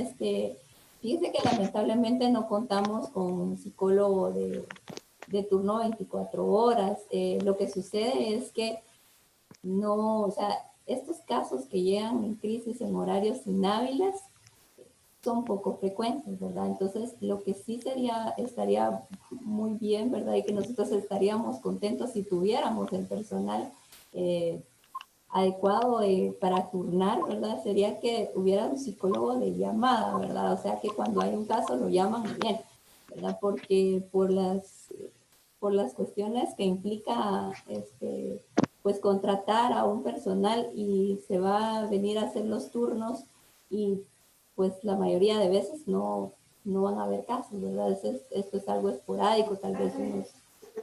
fíjese que lamentablemente no contamos con un psicólogo de turno 24 horas. Lo que sucede es que no, o sea, estos casos que llegan en crisis en horarios inhábiles son poco frecuentes, ¿verdad? Entonces, lo que sí estaría muy bien, ¿verdad? Y que nosotros estaríamos contentos si tuviéramos el personal adecuado para turnar, ¿verdad? Sería que hubiera un psicólogo de llamada, ¿verdad? O sea, que cuando hay un caso lo llaman bien, ¿verdad? Porque por las cuestiones que implica, pues contratar a un personal y se va a venir a hacer los turnos y pues la mayoría de veces no van a haber casos, ¿verdad? Esto es algo esporádico, tal vez unos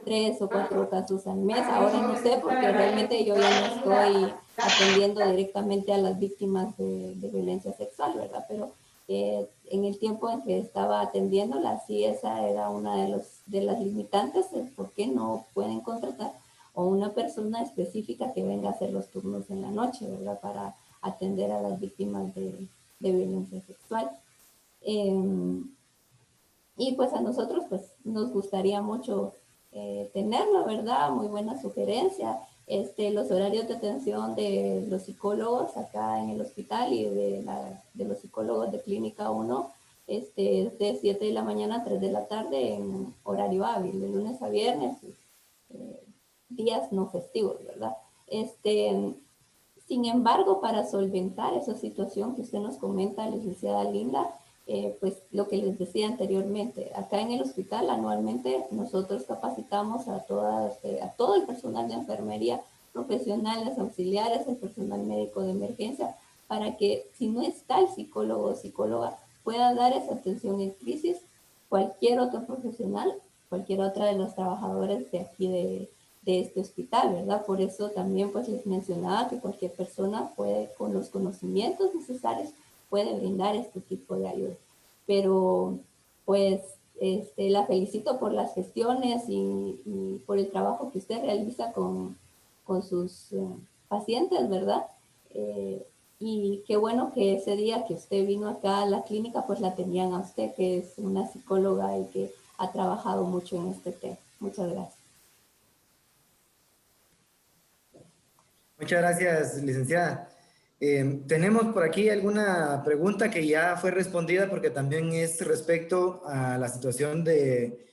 3 o 4 casos al mes. Ahora no sé, porque realmente yo ya no estoy atendiendo directamente a las víctimas de violencia sexual, ¿verdad? Pero en el tiempo en que estaba atendiéndolas, sí, esa era una de las limitantes de por qué no pueden contratar o una persona específica que venga a hacer los turnos en la noche, ¿verdad? Para atender a las víctimas de violencia sexual. Y pues a nosotros pues nos gustaría mucho tenerlo, ¿verdad? Muy buena sugerencia. Los horarios de atención de los psicólogos acá en el hospital y de los psicólogos de Clínica 1 es de 7 de la mañana a 3 de la tarde en horario hábil, de lunes a viernes, días no festivos, ¿verdad? Sin embargo, para solventar esa situación que usted nos comenta, licenciada Linda, pues lo que les decía anteriormente, acá en el hospital anualmente nosotros capacitamos a todo el personal de enfermería, profesionales, auxiliares, el personal médico de emergencia, para que si no está el psicólogo o psicóloga, pueda dar esa atención en crisis cualquier otro profesional, cualquier otra de los trabajadores de aquí de este hospital, ¿verdad? Por eso también pues les mencionaba que cualquier persona puede, con los conocimientos necesarios, puede brindar este tipo de ayuda. Pero pues la felicito por las gestiones y por el trabajo que usted realiza con sus pacientes, ¿verdad? Y qué bueno que ese día que usted vino acá a la clínica, pues la tenían a usted, que es una psicóloga y que ha trabajado mucho en este tema. Muchas gracias. Muchas gracias, licenciada. Tenemos por aquí alguna pregunta que ya fue respondida porque también es respecto a la situación de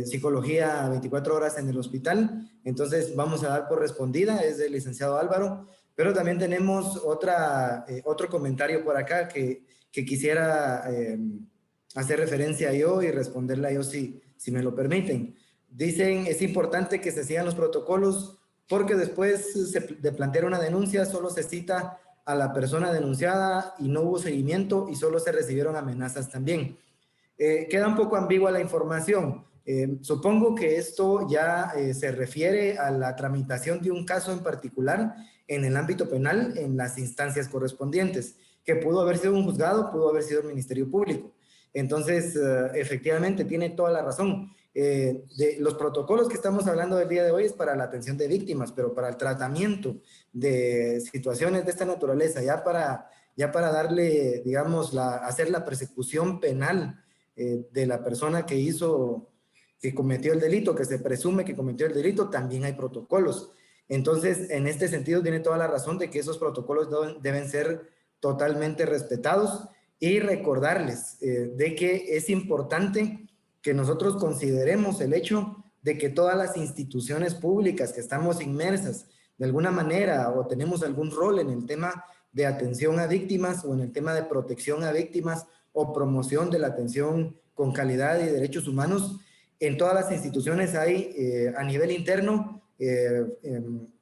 psicología 24 horas en el hospital. Entonces vamos a dar por respondida, es del licenciado Álvaro, pero también tenemos otro comentario por acá que quisiera hacer referencia yo y responderla yo si me lo permiten. Dicen, es importante que se sigan los protocolos porque después de plantear una denuncia solo se cita a la persona denunciada y no hubo seguimiento y solo se recibieron amenazas también. Queda un poco ambigua la información. Supongo que esto ya se refiere a la tramitación de un caso en particular en el ámbito penal en las instancias correspondientes, que pudo haber sido un juzgado, pudo haber sido el Ministerio Público. Entonces, efectivamente, tiene toda la razón. De los protocolos que estamos hablando del día de hoy es para la atención de víctimas, pero para el tratamiento de situaciones de esta naturaleza, ya para darle, digamos, hacer la persecución penal de la persona que cometió el delito, que se presume que cometió el delito, también hay protocolos. Entonces, en este sentido, tiene toda la razón de que esos protocolos deben ser totalmente respetados y recordarles de que es importante que nosotros consideremos el hecho de que todas las instituciones públicas que estamos inmersas de alguna manera o tenemos algún rol en el tema de atención a víctimas o en el tema de protección a víctimas o promoción de la atención con calidad y derechos humanos, en todas las instituciones hay a nivel interno,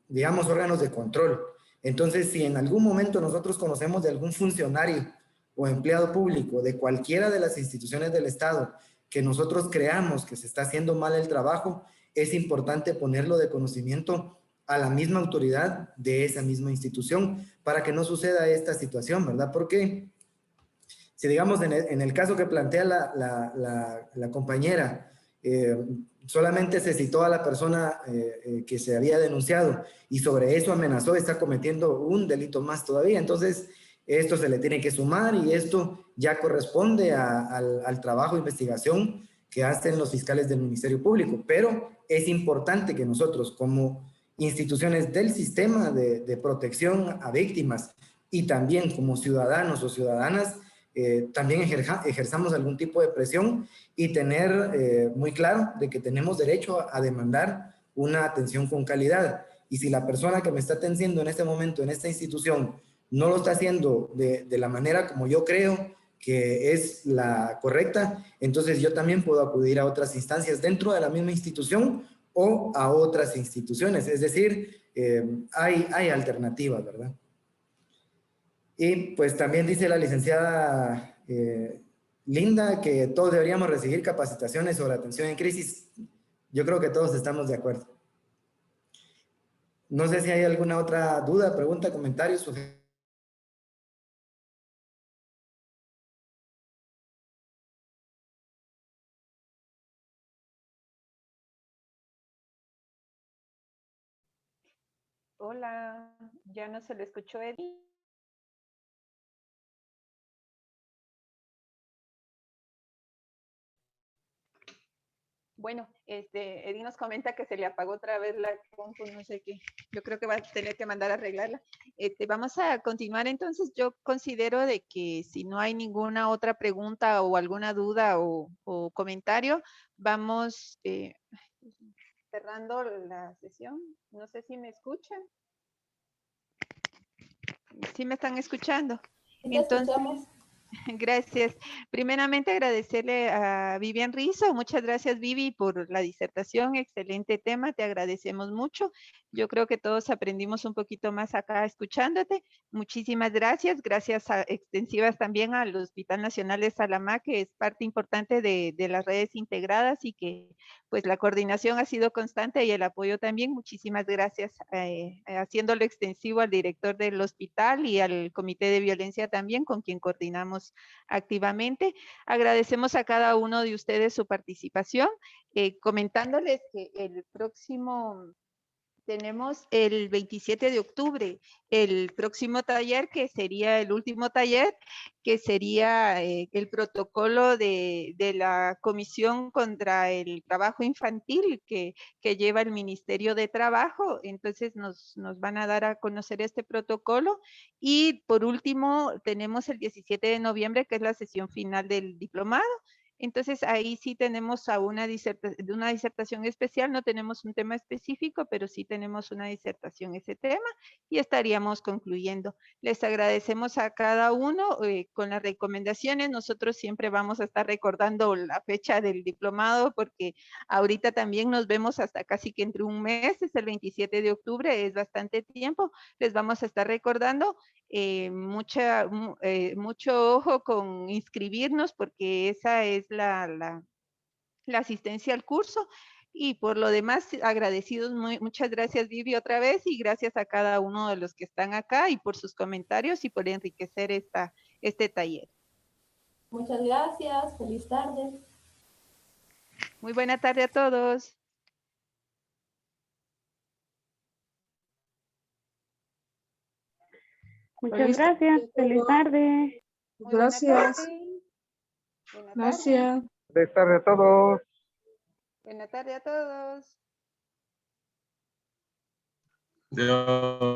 digamos, órganos de control. Entonces, si en algún momento nosotros conocemos de algún funcionario o empleado público de cualquiera de las instituciones del Estado que nosotros creamos que se está haciendo mal el trabajo, es importante ponerlo de conocimiento a la misma autoridad de esa misma institución para que no suceda esta situación, ¿verdad? Porque si digamos en el caso que plantea la compañera, solamente se citó a la persona que se había denunciado y sobre eso amenazó, está cometiendo un delito más todavía, entonces esto se le tiene que sumar y esto ya corresponde al trabajo de investigación que hacen los fiscales del Ministerio Público, pero es importante que nosotros como instituciones del sistema de protección a víctimas y también como ciudadanos o ciudadanas también ejerzamos algún tipo de presión y tener muy claro de que tenemos derecho a demandar una atención con calidad. Y si la persona que me está atendiendo en este momento en esta institución no lo está haciendo de la manera como yo creo que es la correcta, entonces yo también puedo acudir a otras instancias dentro de la misma institución o a otras instituciones. Es decir, hay alternativas, ¿verdad? Y pues también dice la licenciada Linda que todos deberíamos recibir capacitaciones sobre atención en crisis. Yo creo que todos estamos de acuerdo. No sé si hay alguna otra duda, pregunta, comentario, sugerencia. Hola, ya no se le escuchó, Eddie. Bueno, Eddie nos comenta que se le apagó otra vez la compu, no sé qué. Yo creo que va a tener que mandar a arreglarla. Vamos a continuar entonces. Yo considero de que si no hay ninguna otra pregunta o alguna duda o comentario, vamos cerrando la sesión. No sé si me escuchan. ¿Sí me están escuchando? Entonces, gracias. Primeramente agradecerle a Vivian Rizzo. Muchas gracias, Vivi, por la disertación. Excelente tema. Te agradecemos mucho. Yo creo que todos aprendimos un poquito más acá escuchándote. Muchísimas gracias. Gracias extensivas también al Hospital Nacional de Salamá, que es parte importante de las redes integradas y que pues la coordinación ha sido constante y el apoyo también. Muchísimas gracias, haciéndolo extensivo al director del hospital y al Comité de Violencia también, con quien coordinamos activamente. Agradecemos a cada uno de ustedes su participación, comentándoles que el próximo... Tenemos el 27 de octubre el próximo taller, que sería el último taller, que sería el protocolo de la Comisión contra el Trabajo Infantil que lleva el Ministerio de Trabajo. Entonces nos van a dar a conocer este protocolo. Y por último, tenemos el 17 de noviembre, que es la sesión final del diplomado. Entonces ahí sí tenemos a una disertación especial, no tenemos un tema específico, pero sí tenemos una disertación ese tema y estaríamos concluyendo. Les agradecemos a cada uno con las recomendaciones. Nosotros siempre vamos a estar recordando la fecha del diplomado porque ahorita también nos vemos hasta casi que entre un mes, es el 27 de octubre, es bastante tiempo. Les vamos a estar recordando. Mucho ojo con inscribirnos porque esa es la asistencia al curso. Y por lo demás, agradecidos, muchas gracias Vivi otra vez y gracias a cada uno de los que están acá y por sus comentarios y por enriquecer este taller. Muchas gracias, feliz tarde. Muy buena tarde a todos. Muchas gracias. Feliz tarde. Gracias. Gracias. Buenas tardes a todos. Buena tarde a todos. Dios.